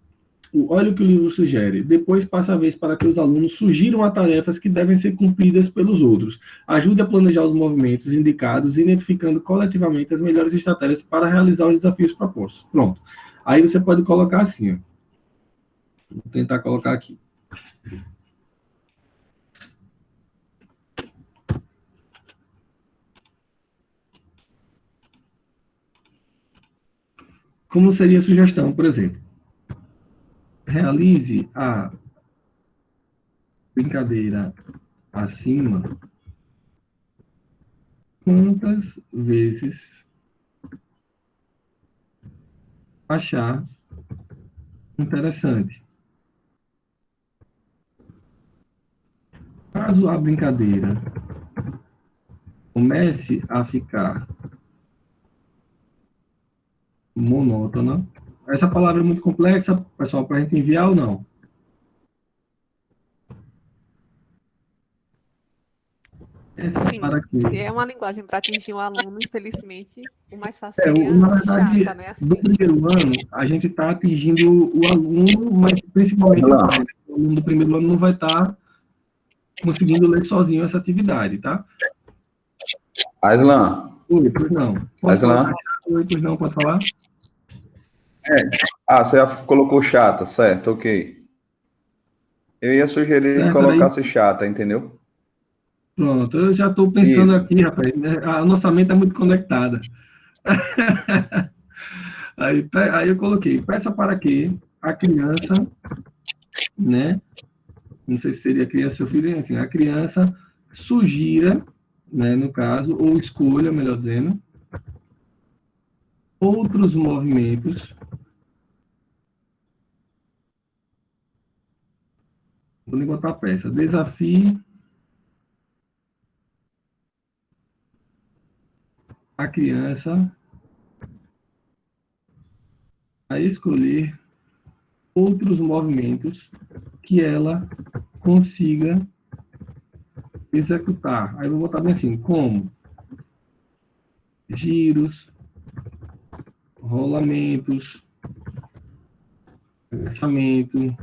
Olha o que o livro sugere. Depois passa a vez para que os alunos sugiram as tarefas que devem ser cumpridas pelos outros. Ajude a planejar os movimentos indicados, identificando coletivamente as melhores estratégias para realizar os desafios propostos. Pronto. Aí você pode colocar assim, ó. Vou tentar colocar aqui. Como seria a sugestão, por exemplo? Realize a brincadeira acima quantas vezes achar interessante. Caso a brincadeira comece a ficar monótona, essa palavra é muito complexa, pessoal, para a gente enviar ou não? Sim, se é uma linguagem para atingir o aluno, infelizmente, o mais fácil é, seria na verdade, chata, né? Assim. do primeiro ano, a gente está atingindo o aluno, mas principalmente o aluno do primeiro ano não vai estar conseguindo ler sozinho essa atividade, tá? Aislan. Oi, pois não. Aislan. Oi, pois não, pode falar? Você já colocou chata, certo, ok. Eu ia sugerir que colocasse chata, entendeu? Pronto, eu já estou pensando Isso. aqui, rapaz, a nossa mente é muito conectada. Aí eu coloquei, peça para que a criança, né, não sei se seria criança, seu filho, enfim, a criança sugira, né, no caso, ou escolha, melhor dizendo, outros movimentos. Vou nem botar a peça. Desafie a criança a escolher outros movimentos que ela consiga executar. Aí eu vou botar bem assim, como giros, rolamentos, agachamento,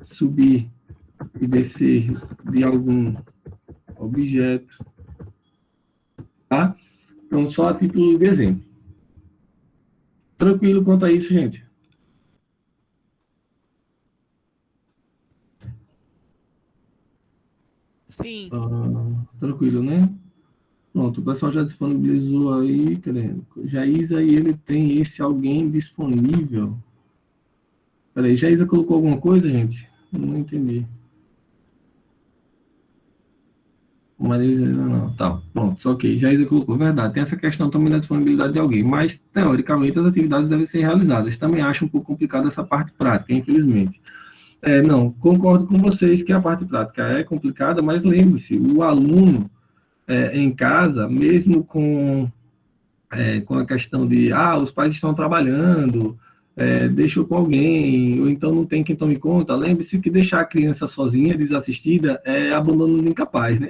subir e descer de algum objeto, tá? Então, só a título de exemplo. Tranquilo quanto a isso, gente? Sim. Tranquilo, né? Pronto, o pessoal já disponibilizou aí, querendo. Jaísa, e ele tem esse alguém disponível. Peraí, Jaísa colocou alguma coisa, gente? Não entendi. Marisa, não. Tá, pronto, ok. Jaísa colocou, verdade. Tem essa questão também da disponibilidade de alguém, mas, teoricamente, as atividades devem ser realizadas. Também acho um pouco complicado essa parte prática, infelizmente. Não, concordo com vocês que a parte prática é complicada, mas lembre-se, o aluno em casa, mesmo com a questão de, os pais estão trabalhando, deixou com alguém, ou então não tem quem tome conta. Lembre-se que deixar a criança sozinha, desassistida, é abandono de incapaz, né?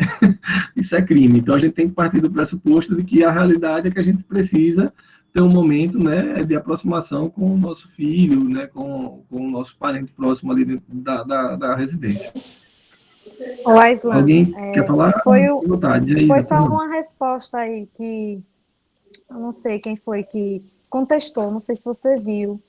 Isso é crime. Então, a gente tem que partir do pressuposto de que a realidade é que a gente precisa ter um momento, né, de aproximação com o nosso filho, né, com o nosso parente próximo ali dentro da residência. Ô, Aislan, Alguém quer falar? Foi Isa, só uma resposta aí que eu não sei quem foi que contestou, não sei se você viu.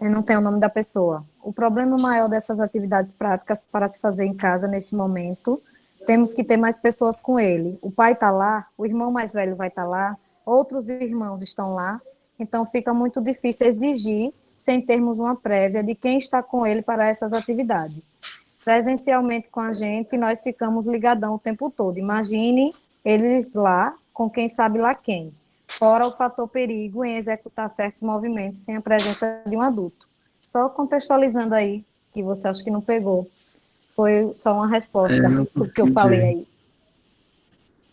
Eu não tenho o nome da pessoa. O problema maior dessas atividades práticas para se fazer em casa nesse momento, temos que ter mais pessoas com ele. O pai está lá, o irmão mais velho vai estar lá, outros irmãos estão lá, então fica muito difícil exigir sem termos uma prévia de quem está com ele para essas atividades. Presencialmente com a gente, nós ficamos ligadão o tempo todo. Imagine eles lá, com quem sabe lá quem. Fora o fator perigo em executar certos movimentos sem a presença de um adulto. Só contextualizando aí, que você acha que não pegou. Foi só uma resposta do que eu falei aí.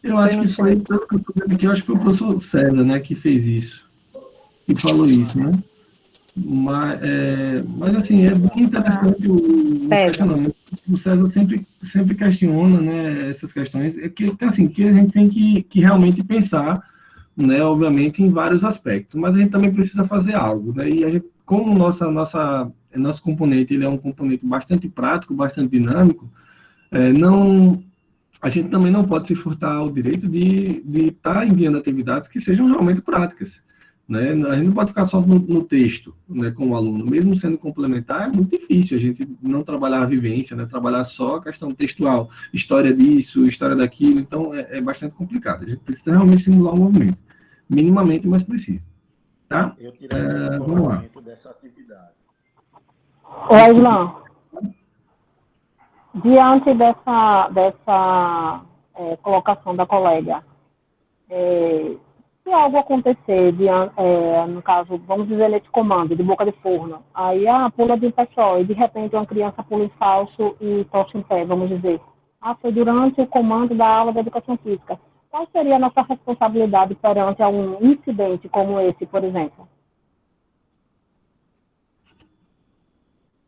Eu acho que foi, pelo que eu estou vendo aqui, eu acho que foi o professor César, né, que fez isso, que falou isso, né? Mas assim, é muito interessante o questionamento. O César sempre questiona, né, essas questões, assim, que a gente tem que realmente pensar, né, obviamente, em vários aspectos, mas a gente também precisa fazer algo, né, e a gente, como nosso componente, ele é um componente bastante prático, bastante dinâmico, a gente também não pode se furtar ao direito de estar enviando atividades que sejam realmente práticas, né? A gente não pode ficar só no texto, né, com o aluno. Mesmo sendo complementar, é muito difícil a gente não trabalhar a vivência, né, trabalhar só a questão textual, história disso, história daquilo, então é bastante complicado. A gente precisa realmente estimular o movimento, minimamente, mas precisa. Tá? Eu tirei vamos lá. Dessa atividade. Ô, Aislan, diante dessa colocação da colega, se algo acontecer, no caso, vamos dizer, nesse comando, de boca de forno, aí pula de um pé só, e de repente uma criança pula em falso e tocha em pé, vamos dizer. Foi durante o comando da aula de educação física. Qual seria a nossa responsabilidade perante um incidente como esse, por exemplo?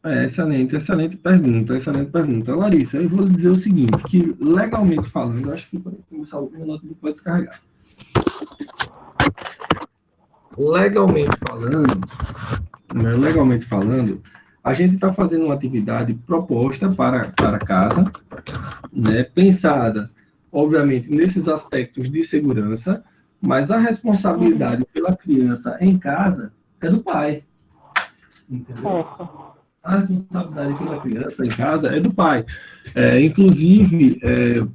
Excelente pergunta. Larissa, eu vou lhe dizer o seguinte, que legalmente falando, eu acho que o meu notebook pode descarregar. Legalmente falando, a gente está fazendo uma atividade proposta para casa, né, pensada, obviamente, nesses aspectos de segurança, mas a responsabilidade pela criança em casa é do pai. Entendeu? A responsabilidade pela criança em casa é do pai. Inclusive,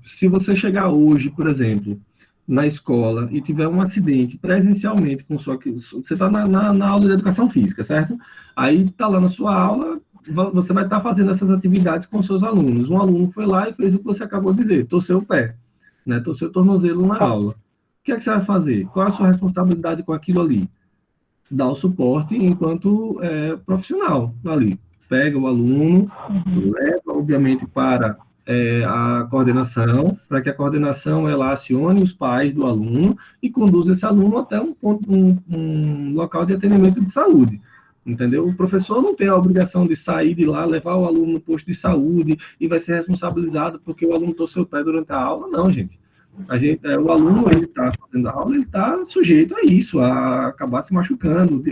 se você chegar hoje, por exemplo, na escola e tiver um acidente presencialmente com você está na aula de educação física, certo? Aí está lá na sua aula, você vai estar fazendo essas atividades com seus alunos. Um aluno foi lá e fez o que você acabou de dizer, torceu o pé, né? Torceu o tornozelo na aula. O que é que você vai fazer? Qual é a sua responsabilidade com aquilo ali? Dar o suporte enquanto profissional ali. Pega o aluno, leva, obviamente, para a coordenação, para que a coordenação ela acione os pais do aluno e conduza esse aluno até um local de atendimento de saúde. Entendeu? O professor não tem a obrigação de sair de lá, levar o aluno no posto de saúde e vai ser responsabilizado porque o aluno torceu o pé durante a aula. Não, gente. O aluno, ele está fazendo a aula, ele está sujeito a isso, a acabar se machucando.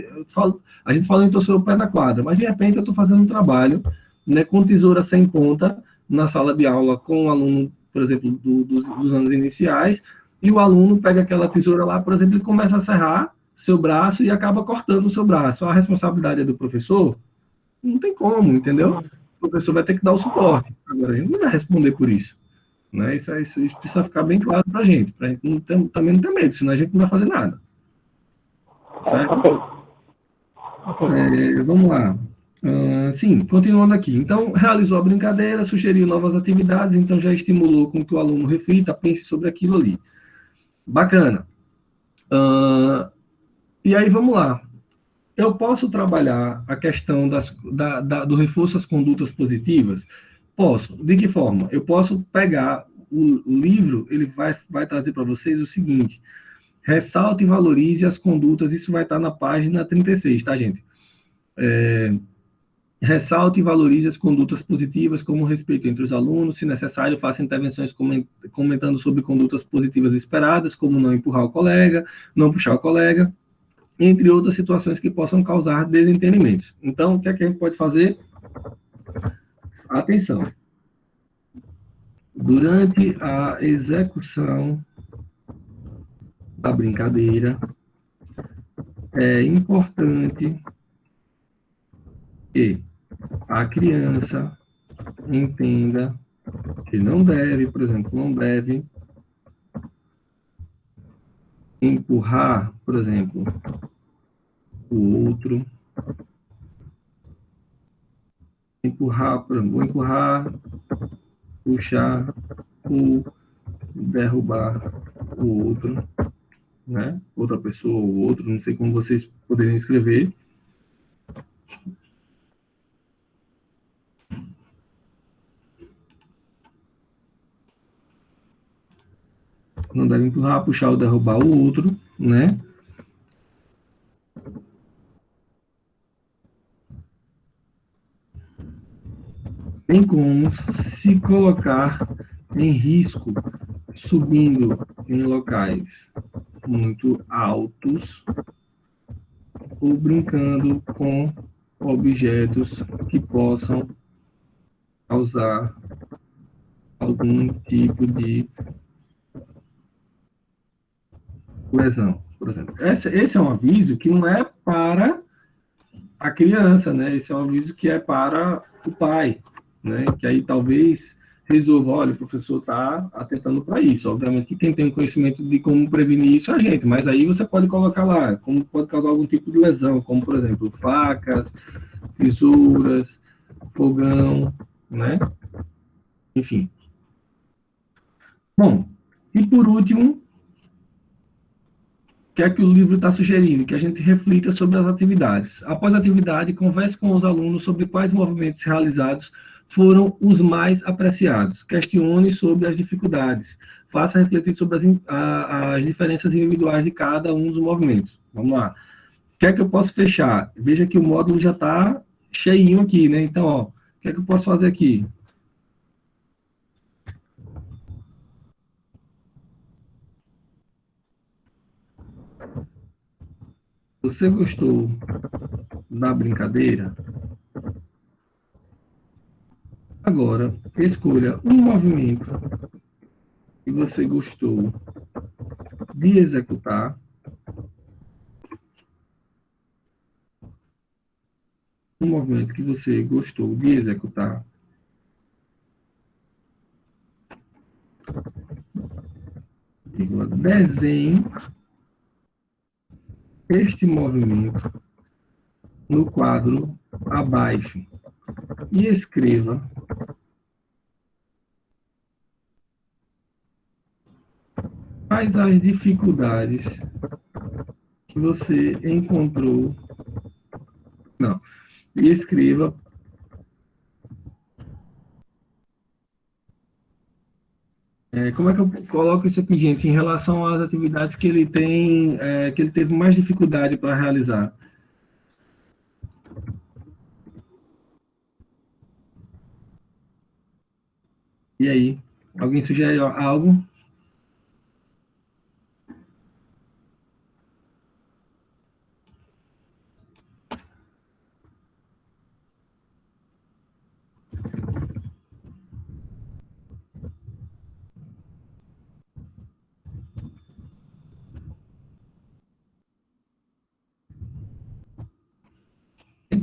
A gente fala em torcer o pé na quadra, mas de repente eu estou fazendo um trabalho, né, com tesoura sem ponta na sala de aula com o aluno, por exemplo, dos anos iniciais, e o aluno pega aquela tesoura lá, por exemplo, e começa a serrar seu braço e acaba cortando o seu braço. A responsabilidade é do professor? Não tem como, entendeu? O professor vai ter que dar o suporte. Agora, a gente não vai responder por isso. Né? Isso precisa ficar bem claro para a gente também não ter medo, senão a gente não vai fazer nada. Certo? Vamos lá. Sim, continuando aqui. Então, realizou a brincadeira, sugeriu novas atividades, então já estimulou com que o aluno reflita, pense sobre aquilo ali. Bacana. E aí, vamos lá. Eu posso trabalhar a questão do reforço às condutas positivas? Posso. De que forma? Eu posso pegar o livro, ele vai trazer para vocês o seguinte: ressalte e valorize as condutas, isso vai estar na página 36, tá, gente? Ressalte e valorize as condutas positivas, como o respeito entre os alunos. Se necessário, faça intervenções comentando sobre condutas positivas esperadas, como não empurrar o colega, não puxar o colega, entre outras situações que possam causar desentendimentos. Então, o que é que a gente pode fazer? Atenção. Durante a execução da brincadeira, é importante que a criança entenda que não deve, por exemplo, não deve empurrar, por exemplo, o outro, vou empurrar, puxar ou derrubar o outro, né? Outra pessoa ou outro, não sei como vocês poderiam escrever. Não deve empurrar, puxar ou derrubar o outro, né? Tem como se colocar em risco subindo em locais muito altos ou brincando com objetos que possam causar algum tipo de lesão, por exemplo. Esse é um aviso que não é para a criança, né? Esse é um aviso que é para o pai, né? Que aí talvez resolva, olha, o professor está atentando para isso. Obviamente que quem tem conhecimento de como prevenir isso é a gente, mas aí você pode colocar lá como pode causar algum tipo de lesão, como, por exemplo, facas, tesouras, fogão, né? Enfim. Bom, e por último, o que é que o livro está sugerindo? Que a gente reflita sobre as atividades. Após a atividade, converse com os alunos sobre quais movimentos realizados foram os mais apreciados. Questione sobre as dificuldades. Faça refletir sobre as diferenças individuais de cada um dos movimentos. Vamos lá. O que é que eu posso fechar? Veja que o módulo já está cheinho aqui, né? Então, ó, o que é que eu posso fazer aqui? Você gostou da brincadeira? Agora, escolha um movimento que você gostou de executar, um movimento que você gostou de executar, desenhe este movimento no quadro abaixo e escreva quais as dificuldades que você encontrou. Não, e escreva como é que eu coloco isso aqui, gente, em relação às atividades que ele tem, que ele teve mais dificuldade para realizar. E aí, alguém sugere algo?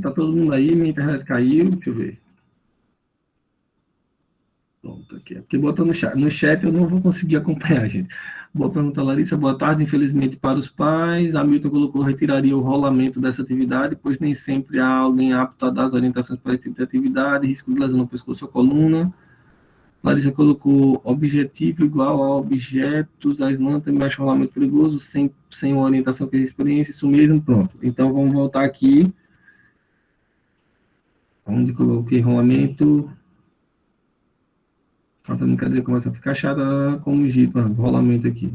Tá todo mundo aí, minha internet caiu, deixa eu ver. Pronto, aqui. Porque botando no chat eu não vou conseguir acompanhar, gente. Botando para Larissa, boa tarde. Infelizmente para os pais, a Milton colocou retiraria o rolamento dessa atividade, pois nem sempre há alguém apto a dar as orientações para esse tipo de atividade, risco de lesão no pescoço ou coluna. Larissa colocou objetivo igual a objetos, a Islã também acha rolamento perigoso, sem uma orientação que experiência, isso mesmo, pronto. Então vamos voltar aqui. Onde coloquei rolamento. Nossa, a brincadeira começa a ficar chata como jeito, mano. Rolamento aqui.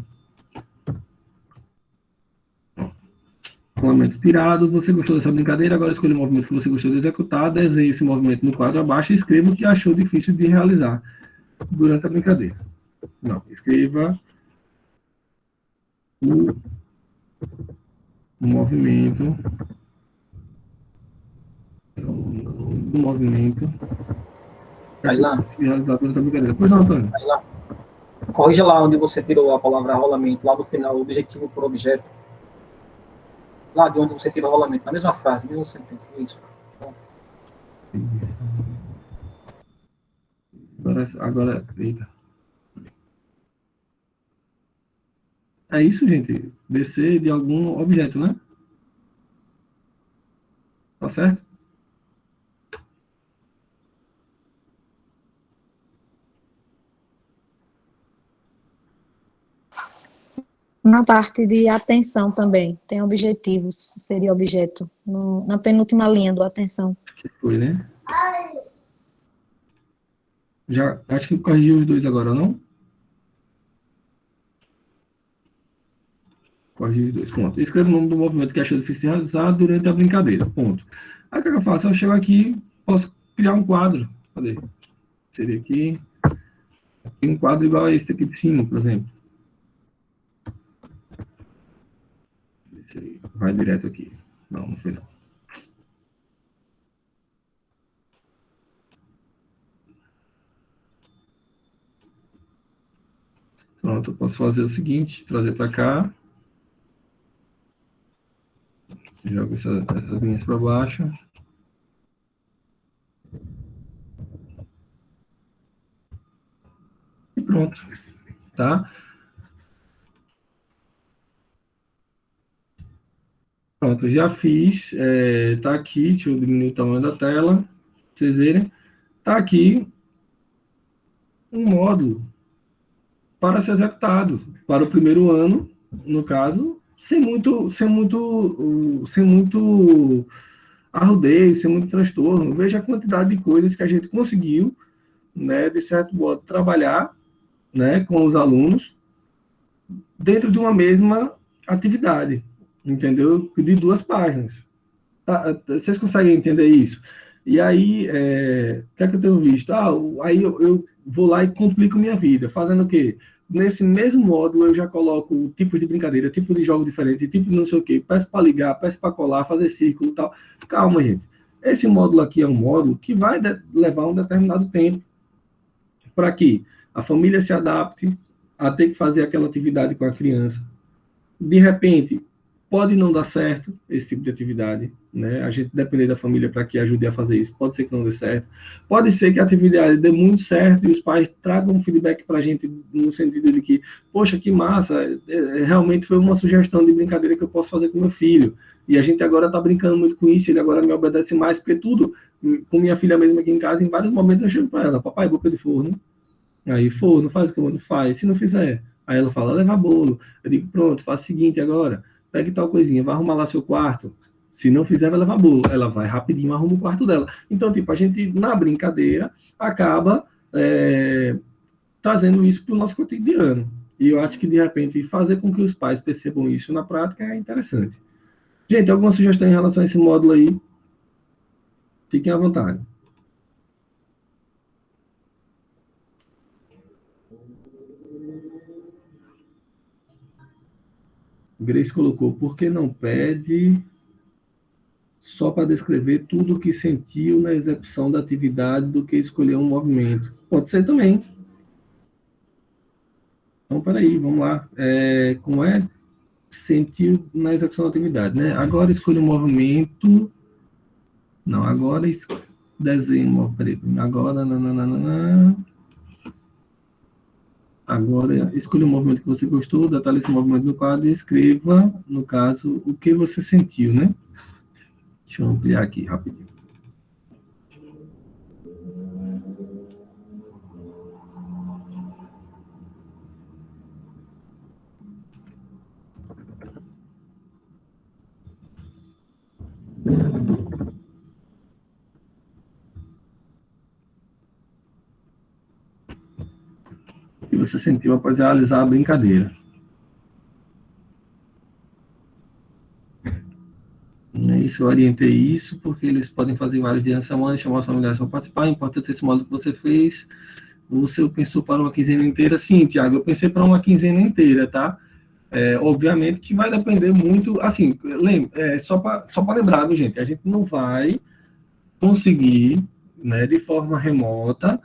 rolamento tirado, você gostou dessa brincadeira, agora escolha o movimento que você gostou de executar, desenhe esse movimento no quadro abaixo e escreva o que achou difícil de realizar durante a brincadeira. Não, escreva o movimento do movimento Mas lá, realizado durante a brincadeira. Pois não, Antônio. mas lá, corrija lá onde você tirou a palavra rolamento, lá no final, objetivo por objeto. Lá de onde você tirou o rolamento, na mesma frase, na mesma sentença. Isso. Agora, eita. É isso, gente. Descer de algum objeto, né? Tá certo? Na parte de atenção também, tem objetivos, seria objeto, na penúltima linha do atenção. Que foi, né? Já, acho que corrigiu os dois agora, não? Corrigiu os dois, ponto. Escreva o nome do movimento que achou difícil de realizar durante a brincadeira, ponto. Aí o que eu faço? Eu chego aqui, posso criar um quadro. Cadê? Seria aqui. Um quadro igual a esse aqui de cima, por exemplo. Esse aí. Vai direto aqui. Não, não foi não. Pronto, eu posso fazer o seguinte, trazer para cá. Jogo essas linhas para baixo. E pronto, tá? Pronto, já fiz. Tá aqui, deixa eu diminuir o tamanho da tela, pra vocês verem. Tá aqui um módulo para ser executado para o primeiro ano, no caso, sem muito arrudeio, sem muito transtorno. Veja a quantidade de coisas que a gente conseguiu, né, de certo modo, trabalhar, né, com os alunos dentro de uma mesma atividade, entendeu? De 2 páginas. Tá? Vocês conseguem entender isso? E aí, o que é que eu tenho visto? Aí eu vou lá e complico minha vida, fazendo o quê? Nesse mesmo módulo, eu já coloco tipo de brincadeira, tipo de jogo diferente, tipo de não sei o quê, peço para ligar, peço para colar, fazer círculo e tal. Calma, gente. Esse módulo aqui é um módulo que vai levar um determinado tempo para que a família se adapte a ter que fazer aquela atividade com a criança. De repente, pode não dar certo esse tipo de atividade, né? A gente depender da família para que ajude a fazer isso. Pode ser que não dê certo. Pode ser que a atividade dê muito certo e os pais tragam um feedback para a gente no sentido de que, poxa, que massa, realmente foi uma sugestão de brincadeira que eu posso fazer com meu filho. E a gente agora está brincando muito com isso, ele agora me obedece mais, porque tudo, com minha filha mesmo aqui em casa, em vários momentos eu chego para ela, papai, boca de forno. Aí, forno, faz o que o mando faz. Se não fizer, aí ela fala, leva bolo. Eu digo, pronto, faz o seguinte agora, pegue tal coisinha, vai arrumar lá seu quarto. Se não fizer, vai levar bolo. Ela vai rapidinho, arruma o quarto dela. Então, tipo, a gente, na brincadeira, acaba trazendo isso para o nosso cotidiano. E eu acho que, de repente, fazer com que os pais percebam isso na prática é interessante. Gente, alguma sugestão em relação a esse módulo aí? Fiquem à vontade. Grace colocou, por que não pede só para descrever tudo o que sentiu na execução da atividade do que escolher um movimento? Pode ser também. Então, peraí, vamos lá. Como é? Sentiu na execução da atividade, né? Agora escolha um movimento. Não, agora desenho. Peraí, agora. Agora, escolha um movimento que você gostou, detalhe esse movimento no quadro e escreva, no caso, o que você sentiu, né? Deixa eu ampliar aqui rapidinho. O que você sentiu após realizar a brincadeira? isso, eu orientei isso, porque eles podem fazer vários dias na semana e chamar os familiares para participar. É importante esse módulo que você fez. Você pensou para uma quinzena inteira? Sim, Tiago, eu pensei para uma quinzena inteira, tá? Obviamente que vai depender muito, assim, só para lembrar, viu, gente, a gente não vai conseguir, né, de forma remota,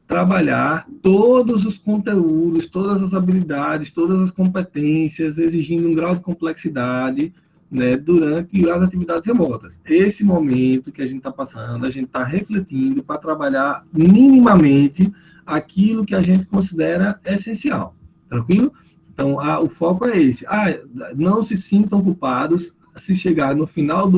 trabalhar todos os conteúdos, todas as habilidades, todas as competências, exigindo um grau de complexidade, né, durante as atividades remotas. Esse momento que a gente está passando, a gente está refletindo para trabalhar minimamente aquilo que a gente considera essencial. Tranquilo? Então, o foco é esse. Não se sintam culpados se chegar no final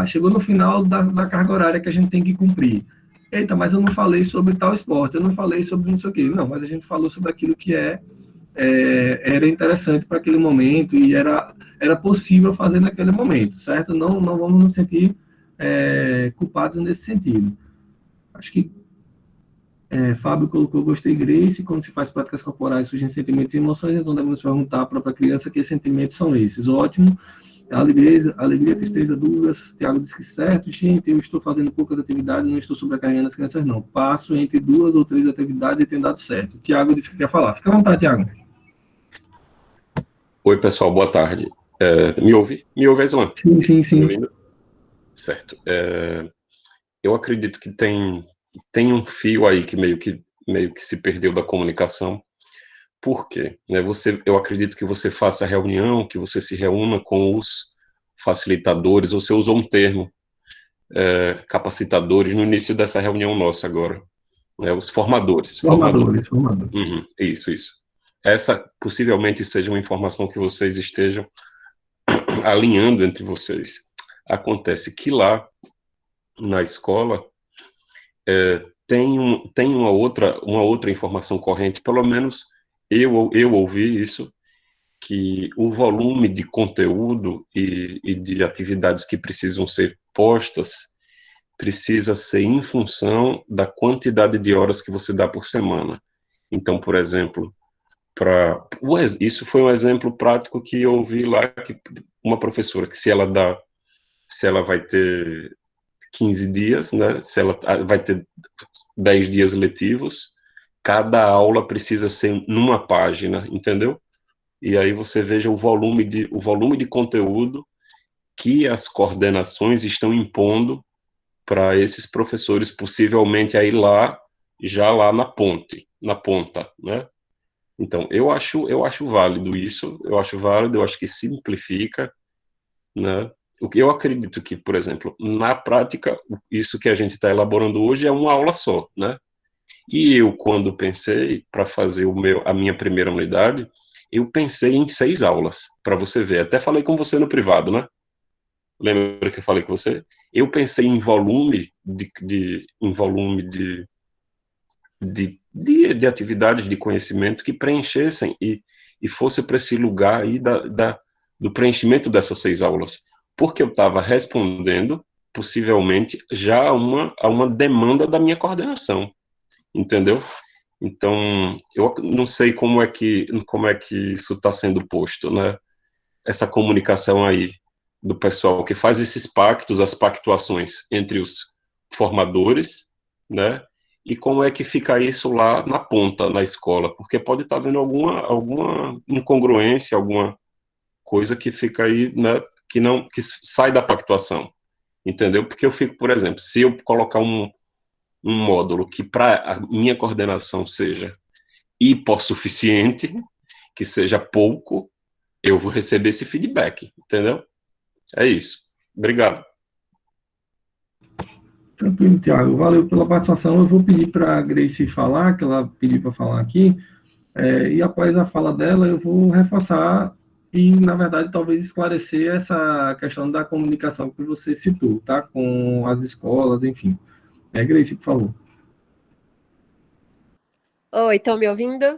chegou no final da carga horária que a gente tem que cumprir. Eita, mas eu não falei sobre tal esporte, eu não falei sobre não sei o quê. Não, mas a gente falou sobre aquilo que era interessante para aquele momento e era possível fazer naquele momento, certo? Não vamos nos sentir culpados nesse sentido. Acho que Fábio colocou, gostei, Grace, quando se faz práticas corporais surgem sentimentos e emoções, então devemos perguntar à própria criança que sentimentos são esses. Ótimo. Alegria, tristeza, dúvidas. Tiago disse que certo, gente, eu estou fazendo poucas atividades, não estou sobrecarregando as crianças, não. Passo entre 2 ou 3 atividades e tem dado certo. Tiago disse que quer falar. Fica à vontade, Tiago. Oi, pessoal, boa tarde. Me ouve? Me ouve, Aislan? Sim. Me ouvindo? Certo. Eu acredito que tem um fio aí que meio que se perdeu da comunicação. Por quê? Eu acredito que você faça a reunião, que você se reúna com os facilitadores, você usou um termo, capacitadores, no início dessa reunião nossa agora. Os formadores. Formadores. Isso. Essa possivelmente seja uma informação que vocês estejam alinhando entre vocês. Acontece que lá, na escola, tem uma outra informação corrente, pelo menos eu ouvi isso, que o volume de conteúdo e de atividades que precisam ser postas precisa ser em função da quantidade de horas que você dá por semana. Então, por exemplo, isso foi um exemplo prático que eu ouvi lá, que uma professora, que se ela vai ter 15 dias, né, se ela vai ter 10 dias letivos, cada aula precisa ser numa página, entendeu? E aí você veja o volume de conteúdo que as coordenações estão impondo para esses professores, possivelmente aí já lá na ponta, né? Então, eu acho válido isso, eu acho que simplifica, né? O que eu acredito que, por exemplo, na prática, isso que a gente está elaborando hoje é uma aula só, né? E eu, quando pensei para fazer a minha primeira unidade, eu pensei em 6 aulas, para você ver. Até falei com você no privado, né? Lembra que eu falei com você? Eu pensei em volume de atividades de conhecimento que preenchessem e fosse para esse lugar aí do preenchimento dessas 6 aulas. Porque eu estava respondendo, possivelmente, já a uma demanda da minha coordenação. Entendeu? Então, eu não sei como é que isso está sendo posto, né? Essa comunicação aí do pessoal que faz esses pactos, as pactuações entre os formadores, né? E como é que fica isso lá na ponta, na escola? Porque pode estar havendo alguma incongruência, alguma coisa que fica aí, né? Que sai da pactuação, entendeu? Porque eu fico, por exemplo, se eu colocar um módulo que para a minha coordenação seja hipossuficiente, que seja pouco, eu vou receber esse feedback, entendeu? É isso. Obrigado. Tranquilo, Tiago. Valeu pela participação. Eu vou pedir para a Grace falar, que ela pediu para falar aqui, e após a fala dela, eu vou reforçar e, na verdade, talvez esclarecer essa questão da comunicação que você citou, tá? Com as escolas, enfim. Grace, por favor. Oi, estão me ouvindo?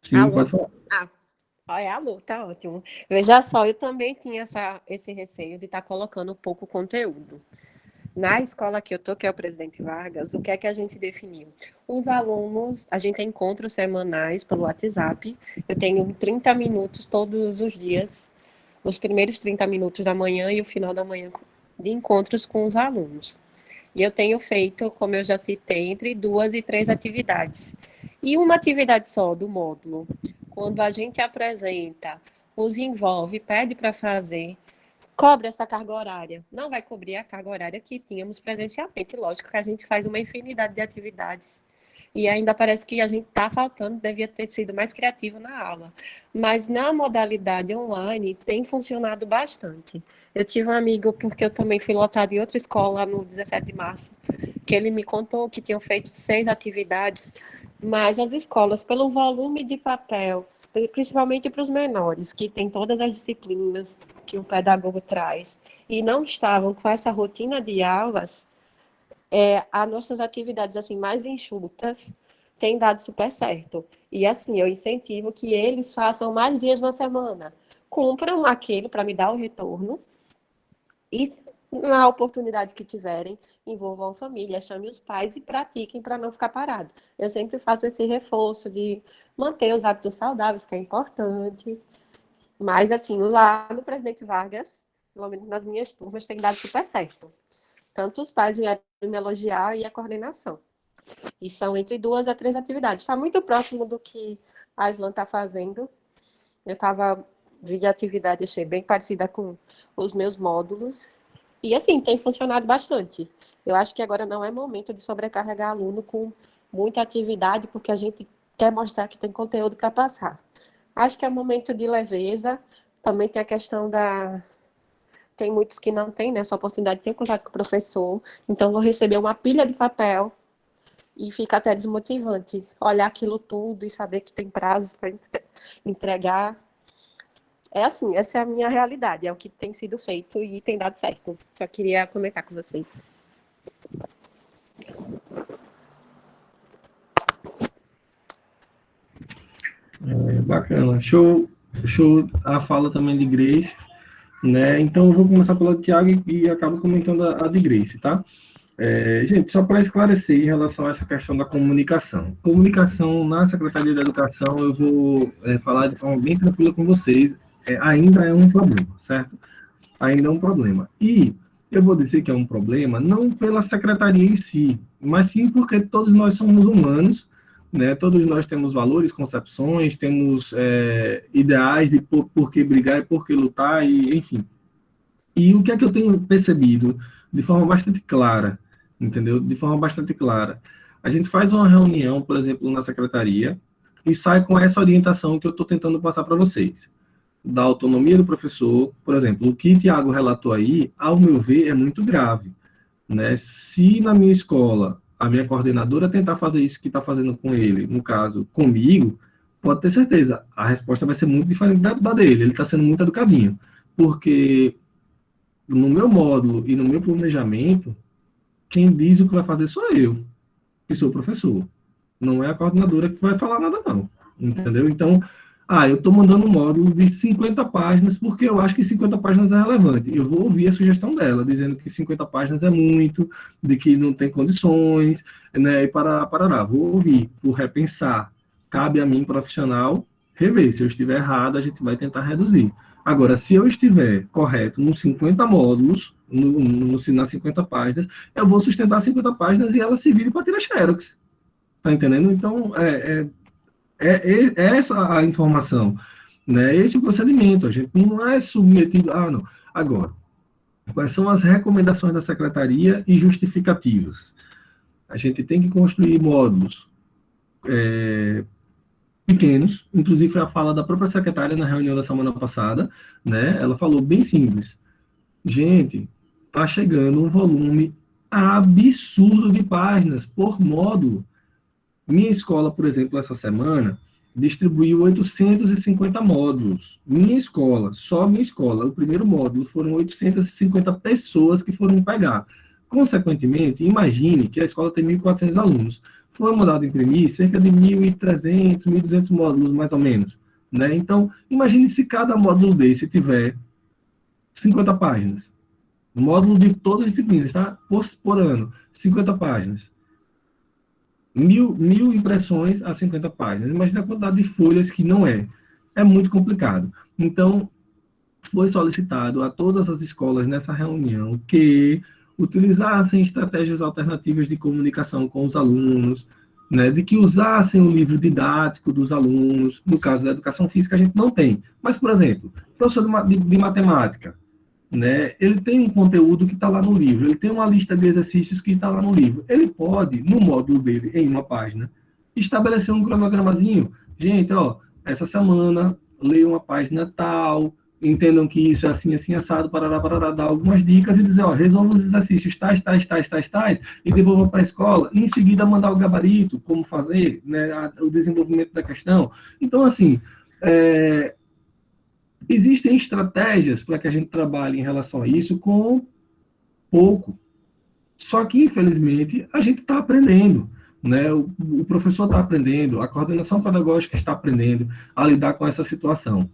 Sim, alô? pode falar. Alô, tá ótimo. Veja só, eu também tinha esse receio de estar colocando pouco conteúdo. Na escola que eu tô, que é o Presidente Vargas, o que é que a gente definiu? Os alunos, a gente tem encontros semanais pelo WhatsApp, eu tenho 30 minutos todos os dias os primeiros 30 minutos da manhã e o final da manhã de encontros com os alunos. E eu tenho feito, como eu já citei, entre 2 e 3 atividades. E uma atividade só do módulo, quando a gente apresenta, os envolve, pede para fazer, cobre essa carga horária. Não vai cobrir a carga horária que tínhamos presencialmente. Lógico que a gente faz uma infinidade de atividades. E ainda parece que a gente está faltando, devia ter sido mais criativo na aula. Mas na modalidade online tem funcionado bastante. Eu tive um amigo, porque eu também fui lotado em outra escola no 17 de março, que ele me contou que tinham feito 6 atividades, mas as escolas, pelo volume de papel, principalmente para os menores, que tem todas as disciplinas que o pedagogo traz, e não estavam com essa rotina de aulas, as nossas atividades assim mais enxutas têm dado super certo. E assim, eu incentivo que eles façam mais dias na semana. Cumpram aquilo para me dar o retorno e, na oportunidade que tiverem, envolvam a família, chamem os pais e pratiquem para não ficar parado. Eu sempre faço esse reforço de manter os hábitos saudáveis, que é importante. Mas, assim, lá no Presidente Vargas, pelo menos nas minhas turmas, tem dado super certo. Tanto os pais vieram me elogiar e a coordenação. E são entre 2 a 3 atividades. Está muito próximo do que a Islan está fazendo. Eu vi a atividade, achei bem parecida com os meus módulos. E, assim, tem funcionado bastante. Eu acho que agora não é momento de sobrecarregar aluno com muita atividade, porque a gente quer mostrar que tem conteúdo para passar. Acho que é momento de leveza. Também tem a questão Tem muitos que não têm, né, essa oportunidade de ter contato com o professor, então vou receber uma pilha de papel e fica até desmotivante olhar aquilo tudo e saber que tem prazos para entregar. É assim, essa é a minha realidade, é o que tem sido feito e tem dado certo. Só queria comentar com vocês. Bacana. Show a fala também de Grace, né? Então eu vou começar pela de Tiago e acabo comentando a de Grace, tá? Gente, só para esclarecer em relação a essa questão da comunicação. Comunicação na Secretaria da Educação, eu vou falar de forma bem tranquila com vocês, ainda é um problema, certo? Ainda é um problema. E eu vou dizer que é um problema não pela secretaria em si, mas sim porque todos nós somos humanos, né? Todos nós temos valores, concepções, temos ideais de por que brigar e por que lutar, e, enfim. E o que é que eu tenho percebido de forma bastante clara, entendeu? De forma bastante clara. A gente faz uma reunião, por exemplo, na secretaria, e sai com essa orientação que eu estou tentando passar para vocês. Da autonomia do professor, por exemplo, o que o Tiago relatou aí, ao meu ver, é muito grave, né? Se na minha escola a minha coordenadora tentar fazer isso que está fazendo com ele, no caso, comigo, pode ter certeza, a resposta vai ser muito diferente da dele. Ele está sendo muito educadinho, porque no meu módulo e no meu planejamento, quem diz o que vai fazer sou eu, que sou professor. Não é a coordenadora que vai falar nada, não. Entendeu? Então, eu estou mandando um módulo de 50 páginas porque eu acho que 50 páginas é relevante. Eu vou ouvir a sugestão dela, dizendo que 50 páginas é muito, de que não tem condições, né, e parará. Vou ouvir, vou repensar. Cabe a mim, profissional, rever. Se eu estiver errado, a gente vai tentar reduzir. Agora, se eu estiver correto nos 50 módulos, nas 50 páginas, eu vou sustentar 50 páginas e ela se vire para tirar xerox. Tá entendendo? Então, é essa a informação, né? Esse é o procedimento. A gente não é submetido... não. Agora, quais são as recomendações da secretaria e justificativas? A gente tem que construir módulos pequenos, inclusive a fala da própria secretária na reunião da semana passada, né? Ela falou bem simples. Gente, está chegando um volume absurdo de páginas por módulo. Minha escola, por exemplo, essa semana, distribuiu 850 módulos. Minha escola, só minha escola, o primeiro módulo, foram 850 pessoas que foram pegar. Consequentemente, imagine que a escola tem 1.400 alunos. Foi mandado imprimir cerca de 1.300, 1.200 módulos, mais ou menos, né? Então, imagine se cada módulo desse tiver 50 páginas. Módulo de todas as disciplinas, tá? Por ano, 50 páginas. 1.000 impressões a 50 páginas. Imagina a quantidade de folhas que não é. É muito complicado. Então, foi solicitado a todas as escolas nessa reunião que utilizassem estratégias alternativas de comunicação com os alunos, né, de que usassem o livro didático dos alunos. No caso da educação física, a gente não tem. Mas, por exemplo, professor de matemática, né, ele tem um conteúdo que está lá no livro, ele tem uma lista de exercícios que está lá no livro. Ele pode, no módulo dele, em uma página, estabelecer um cronogramazinho. Gente, ó, essa semana, leia uma página tal, entendam que isso é assim, assim, assado, parará, dar algumas dicas e dizer, ó, resolva os exercícios tais, e devolva para a escola, e em seguida mandar o gabarito, como fazer, né, o desenvolvimento da questão. Então, assim, existem estratégias para que a gente trabalhe em relação a isso com pouco. Só que, infelizmente, a gente está aprendendo, né? O professor está aprendendo, a coordenação pedagógica está aprendendo a lidar com essa situação.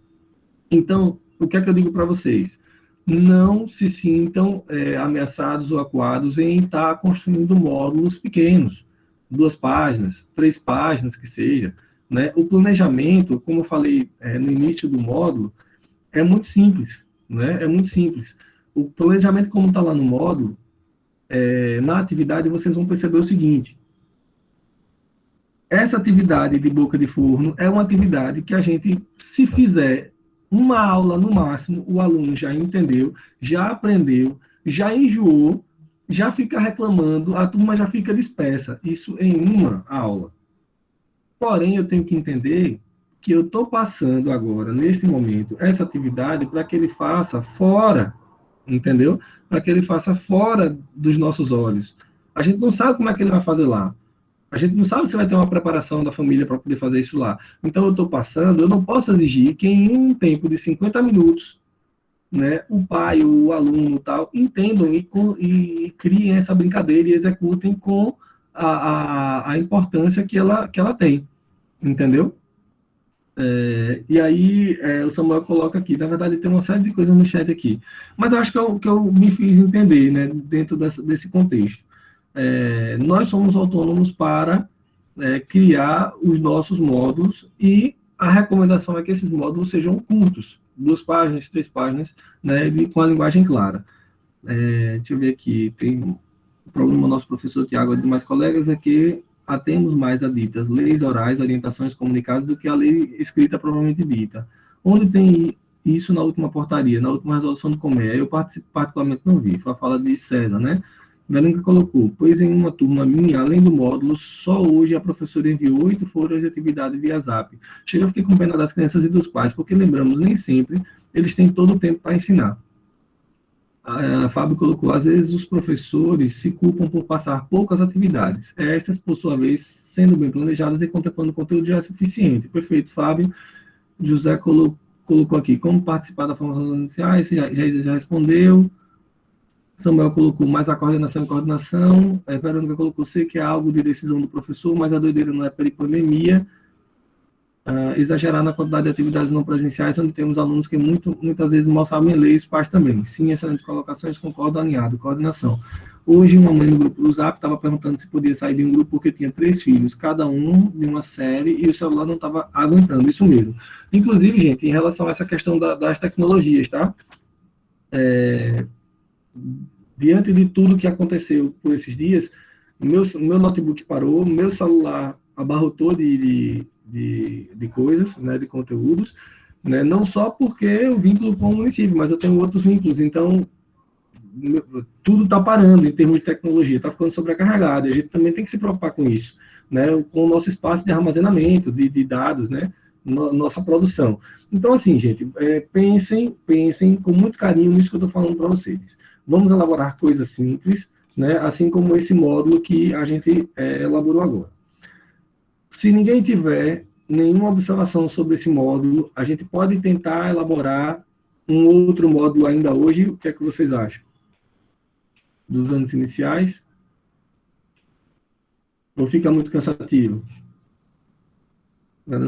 Então, o que é que eu digo para vocês? Não se sintam ameaçados ou acuados em estar construindo módulos pequenos, 2 páginas, 3 páginas, que seja, né? O planejamento, como eu falei no início do módulo, é muito simples, né? É muito simples. O planejamento, como está lá no módulo, na atividade, vocês vão perceber o seguinte: essa atividade de boca de forno é uma atividade que a gente, se fizer uma aula no máximo, o aluno já entendeu, já aprendeu, já enjoou, já fica reclamando, a turma já fica dispersa. Isso em uma aula. Porém, eu tenho que entender que eu estou passando agora, neste momento, essa atividade para que ele faça fora, entendeu? Para que ele faça fora dos nossos olhos. A gente não sabe como é que ele vai fazer lá. A gente não sabe se vai ter uma preparação da família para poder fazer isso lá. Então, eu estou passando, eu não posso exigir que em um tempo de 50 minutos, né, o pai, o aluno tal, entendam e criem essa brincadeira e executem com a importância que ela tem. Entendeu? E aí, o Samuel coloca aqui, na verdade tem uma série de coisas no chat aqui, mas eu acho que eu me fiz entender, né, dentro desse contexto. Nós somos autônomos para criar os nossos módulos e a recomendação é que esses módulos sejam curtos, 2 páginas, 3 páginas, né, com a linguagem clara. Deixa eu ver aqui, tem um problema, nosso professor Tiago e demais colegas é que temos mais aditas leis orais, orientações comunicadas do que a lei escrita propriamente dita. Onde tem isso na última portaria, na última resolução do COMEA? Eu particularmente não vi, foi a fala de César, né? Belenca colocou, pois em uma turma minha, além do módulo, só hoje a professora enviou 8 folhas de atividade via Zap. Chega, eu fiquei com pena das crianças e dos pais, porque lembramos, nem sempre eles têm todo o tempo para ensinar. A Fábio colocou, às vezes os professores se culpam por passar poucas atividades. Estas, por sua vez, sendo bem planejadas e contemplando o conteúdo já é suficiente. Perfeito, Fábio. José colocou aqui, como participar da formação dos iniciais, já respondeu. Samuel colocou, mais a coordenação e coordenação. Verônica colocou, sei que é algo de decisão do professor, mas a doideira não é peripandemia. Exagerar na quantidade de atividades não presenciais, onde temos alunos que muitas vezes mal sabem ler, e os pais também. Sim, excelentes colocações, concordo, alinhado, coordenação. Hoje, uma mãe no grupo do Zap estava perguntando se podia sair de um grupo porque tinha 3 filhos, cada um de uma série, e o celular não estava aguentando, isso mesmo. Inclusive, gente, em relação a essa questão das tecnologias, tá? Diante de tudo que aconteceu por esses dias, meu notebook parou, meu celular abarrotou de coisas, né, de conteúdos, né, não só porque o vínculo com o município, mas eu tenho outros vínculos, então tudo está parando em termos de tecnologia, está ficando sobrecarregado, e a gente também tem que se preocupar com isso, né, com o nosso espaço de armazenamento de dados, né, nossa produção. Então, assim, gente, pensem com muito carinho nisso que eu estou falando para vocês. Vamos elaborar coisas simples, né, assim como esse módulo que a gente elaborou agora. Se ninguém tiver nenhuma observação sobre esse módulo, a gente pode tentar elaborar um outro módulo ainda hoje. O que é que vocês acham? Dos anos iniciais? Ou fica muito cansativo? Mas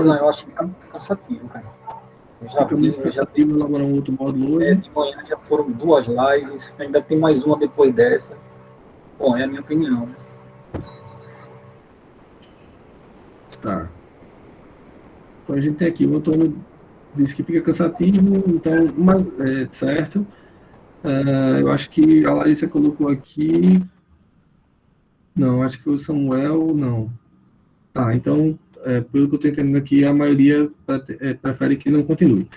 não, eu acho que fica muito cansativo, cara. Eu já fica muito cansativo elaborar um outro módulo hoje. De manhã já foram 2 lives, ainda tem mais uma depois dessa. Bom, é a minha opinião. Tá. Então, a gente tem aqui, o Antônio disse que fica cansativo, então, mas, certo. Eu acho que a Larissa colocou aqui... Não, acho que o Samuel, não. Tá, então, pelo que eu estou entendendo aqui, a maioria prefere que não continue.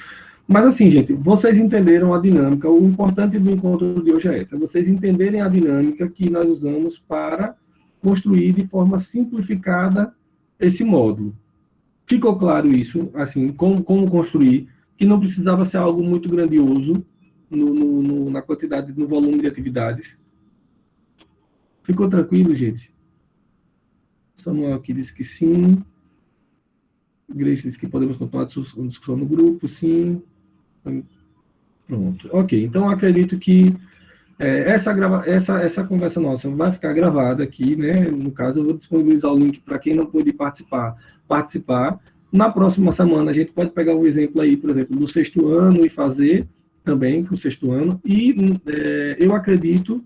Mas assim, gente, vocês entenderam a dinâmica, o importante do encontro de hoje é essa, vocês entenderem a dinâmica que nós usamos para construir de forma simplificada esse módulo. Ficou claro isso, assim, como construir, que não precisava ser algo muito grandioso na quantidade, no volume de atividades. Ficou tranquilo, gente? Samuel aqui disse que sim. Grace disse que podemos continuar a discussão no grupo, sim. Pronto. Ok, então acredito que essa conversa nossa vai ficar gravada aqui, né? No caso, eu vou disponibilizar o link para quem não pôde participar. Na próxima semana, a gente pode pegar um exemplo aí, por exemplo, do 6º ano e fazer também com o 6º ano. E eu acredito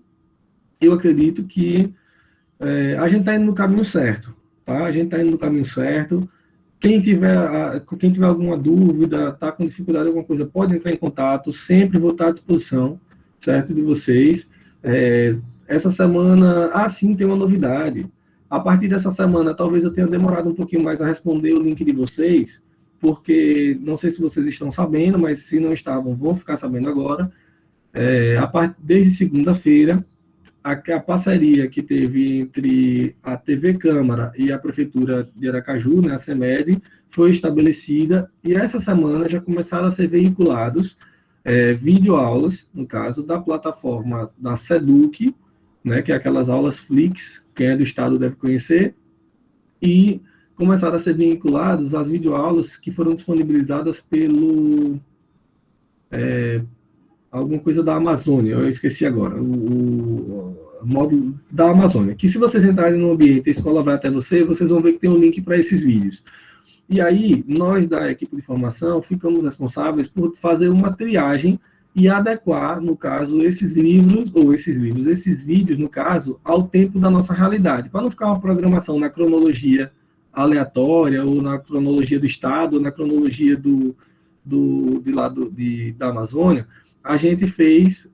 que a gente está indo no caminho certo, tá? A gente está indo no caminho certo. Quem tiver alguma dúvida, está com dificuldade, alguma coisa, pode entrar em contato, sempre vou estar à disposição, certo, de vocês. Essa semana, sim, tem uma novidade. A partir dessa semana, talvez eu tenha demorado um pouquinho mais a responder o link de vocês, porque não sei se vocês estão sabendo, mas se não estavam, vão ficar sabendo agora. Desde segunda-feira, a parceria que teve entre a TV Câmara e a Prefeitura de Aracaju, né, a CEMED, foi estabelecida, e essa semana já começaram a ser veiculados videoaulas, no caso, da plataforma da SEDUC, né, que é aquelas aulas Flix, quem é do Estado deve conhecer, e começaram a ser vinculados as videoaulas que foram disponibilizadas pelo... alguma coisa da Amazônia, eu esqueci agora, o módulo da Amazônia, que se vocês entrarem no ambiente, a escola vai até vocês vão ver que tem um link para esses vídeos. E aí, nós da equipe de formação ficamos responsáveis por fazer uma triagem e adequar, no caso, esses vídeos, no caso, ao tempo da nossa realidade, para não ficar uma programação na cronologia aleatória, ou na cronologia do Estado, ou na cronologia da Amazônia. A gente fez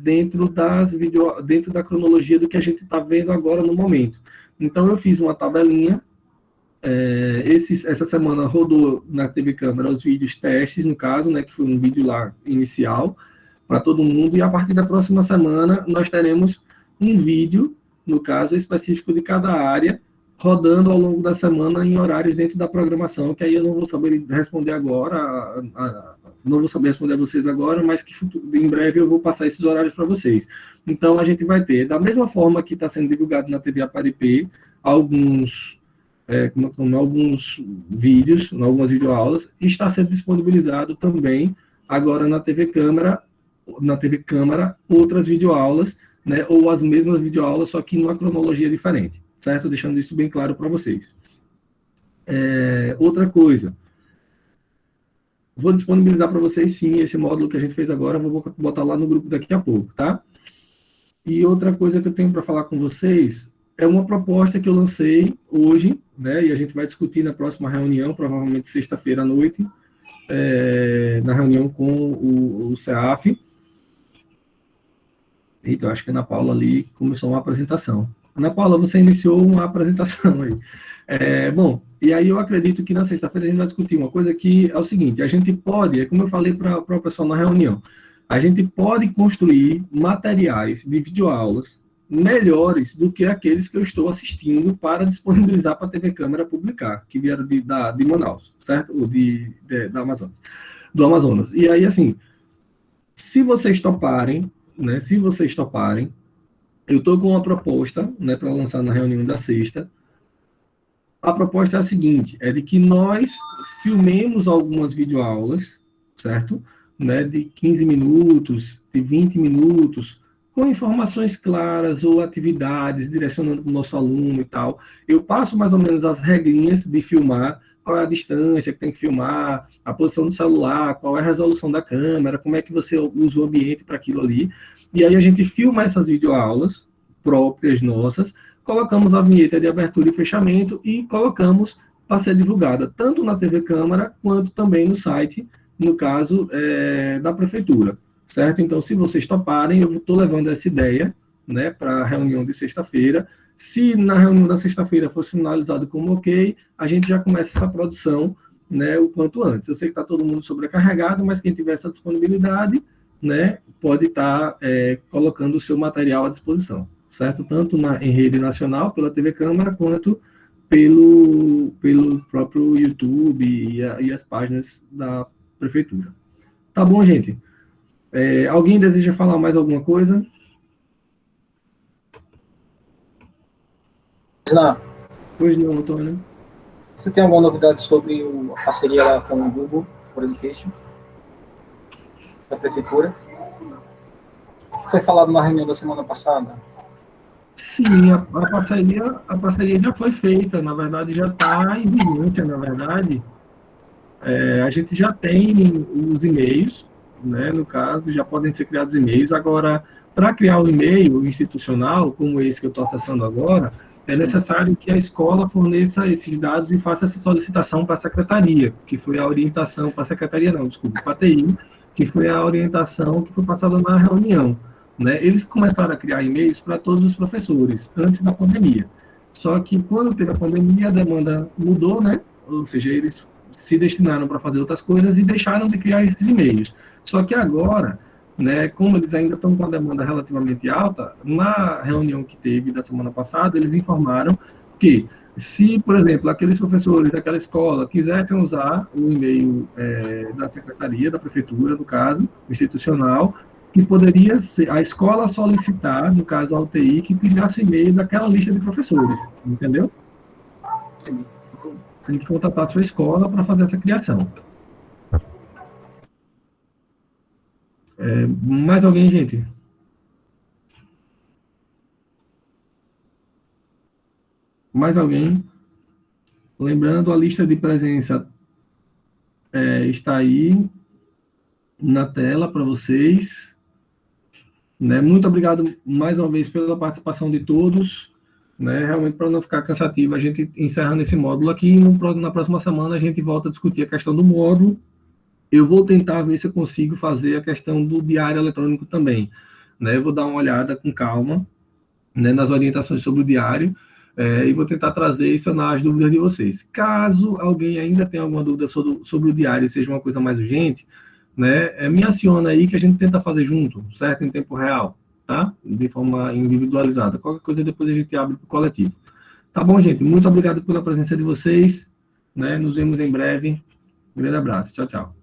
dentro da cronologia do que a gente está vendo agora no momento. Então, eu fiz uma tabelinha. Essa semana rodou na TV Câmara os vídeos testes, no caso, né, que foi um vídeo lá inicial para todo mundo, e a partir da próxima semana nós teremos um vídeo, no caso, específico de cada área, rodando ao longo da semana em horários dentro da programação, que aí eu não vou saber responder agora, não vou saber responder a vocês agora, mas que em breve eu vou passar esses horários para vocês. Então, a gente vai ter, da mesma forma que está sendo divulgado na TV Aparipê, alguns vídeos, algumas videoaulas, e está sendo disponibilizado também, agora na TV Câmara, outras videoaulas, né, ou as mesmas videoaulas, só que numa cronologia diferente, certo? Deixando isso bem claro para vocês. Outra coisa, vou disponibilizar para vocês, sim, esse módulo que a gente fez agora, vou botar lá no grupo daqui a pouco, tá? E outra coisa que eu tenho para falar com vocês é uma proposta que eu lancei hoje, né, e a gente vai discutir na próxima reunião, provavelmente sexta-feira à noite, na reunião com o CEAF. Eita, eu acho que a Ana Paula ali começou uma apresentação. Ana Paula, você iniciou uma apresentação aí. Bom, e aí eu acredito que na sexta-feira a gente vai discutir uma coisa que é o seguinte, a gente pode, como eu falei para o pessoal na reunião, a gente pode construir materiais de videoaulas melhores do que aqueles que eu estou assistindo para disponibilizar para a TV Câmara publicar, que vieram de Manaus, certo? Ou do Amazonas. E aí, assim, se vocês toparem, né, eu estou com uma proposta, né, para lançar na reunião da sexta. A proposta é a seguinte, é de que nós filmemos algumas videoaulas, certo? Né, de 15 minutos, de 20 minutos, com informações claras ou atividades, direcionando para o nosso aluno e tal. Eu passo mais ou menos as regrinhas de filmar, qual é a distância que tem que filmar, a posição do celular, qual é a resolução da câmera, como é que você usa o ambiente para aquilo ali. E aí a gente filma essas videoaulas próprias nossas, colocamos a vinheta de abertura e fechamento e colocamos para ser divulgada, tanto na TV Câmara, quanto também no site, no caso, da Prefeitura, certo? Então, se vocês toparem, eu estou levando essa ideia, né, para a reunião de sexta-feira. Se na reunião da sexta-feira for sinalizado como ok, a gente já começa essa produção, né, o quanto antes. Eu sei que está todo mundo sobrecarregado, mas quem tiver essa disponibilidade, né, pode estar colocando o seu material à disposição, certo? Tanto em rede nacional, pela TV Câmara, quanto pelo próprio YouTube e as páginas da Prefeitura. Tá bom, gente? Alguém deseja falar mais alguma coisa? Não. Pois não, Antônio. Você tem alguma novidade sobre a parceria lá com o Google for Education, da Prefeitura? Foi falado na reunião da semana passada? Sim, a parceria já foi feita, na verdade já está em vigência, na verdade. A gente já tem os e-mails, né, no caso, já podem ser criados e-mails. Agora, para criar um e-mail institucional, como esse que eu estou acessando agora, é necessário que a escola forneça esses dados e faça essa solicitação para a secretaria, que foi a orientação, para a secretaria não, desculpa, para a TI, que foi a orientação que foi passada na reunião, né? Eles começaram a criar e-mails para todos os professores, antes da pandemia. Só que quando teve a pandemia, a demanda mudou, né? Ou seja, eles se destinaram para fazer outras coisas e deixaram de criar esses e-mails. Só que agora, né, como eles ainda estão com a demanda relativamente alta, na reunião que teve da semana passada, eles informaram que, se, por exemplo, aqueles professores daquela escola quisessem usar o e-mail da secretaria, da prefeitura, no caso, institucional, que poderia ser a escola solicitar, no caso a UTI, que criasse o e-mail daquela lista de professores, entendeu? Tem que contatar a sua escola para fazer essa criação. Mais alguém, gente? Mais alguém? Lembrando, a lista de presença está aí na tela para vocês. Né? Muito obrigado mais uma vez pela participação de todos. Né? Realmente, para não ficar cansativo, a gente encerra nesse módulo aqui. Na próxima semana, a gente volta a discutir a questão do módulo. Eu vou tentar ver se eu consigo fazer a questão do diário eletrônico também. Né? Eu vou dar uma olhada com calma, né, nas orientações sobre o diário, e vou tentar trazer e sanar as dúvidas de vocês. Caso alguém ainda tenha alguma dúvida sobre o diário e seja uma coisa mais urgente, né, me aciona aí que a gente tenta fazer junto, certo? Em tempo real, tá? De forma individualizada. Qualquer coisa depois a gente abre para o coletivo. Tá bom, gente? Muito obrigado pela presença de vocês. Né? Nos vemos em breve. Um grande abraço. Tchau, tchau.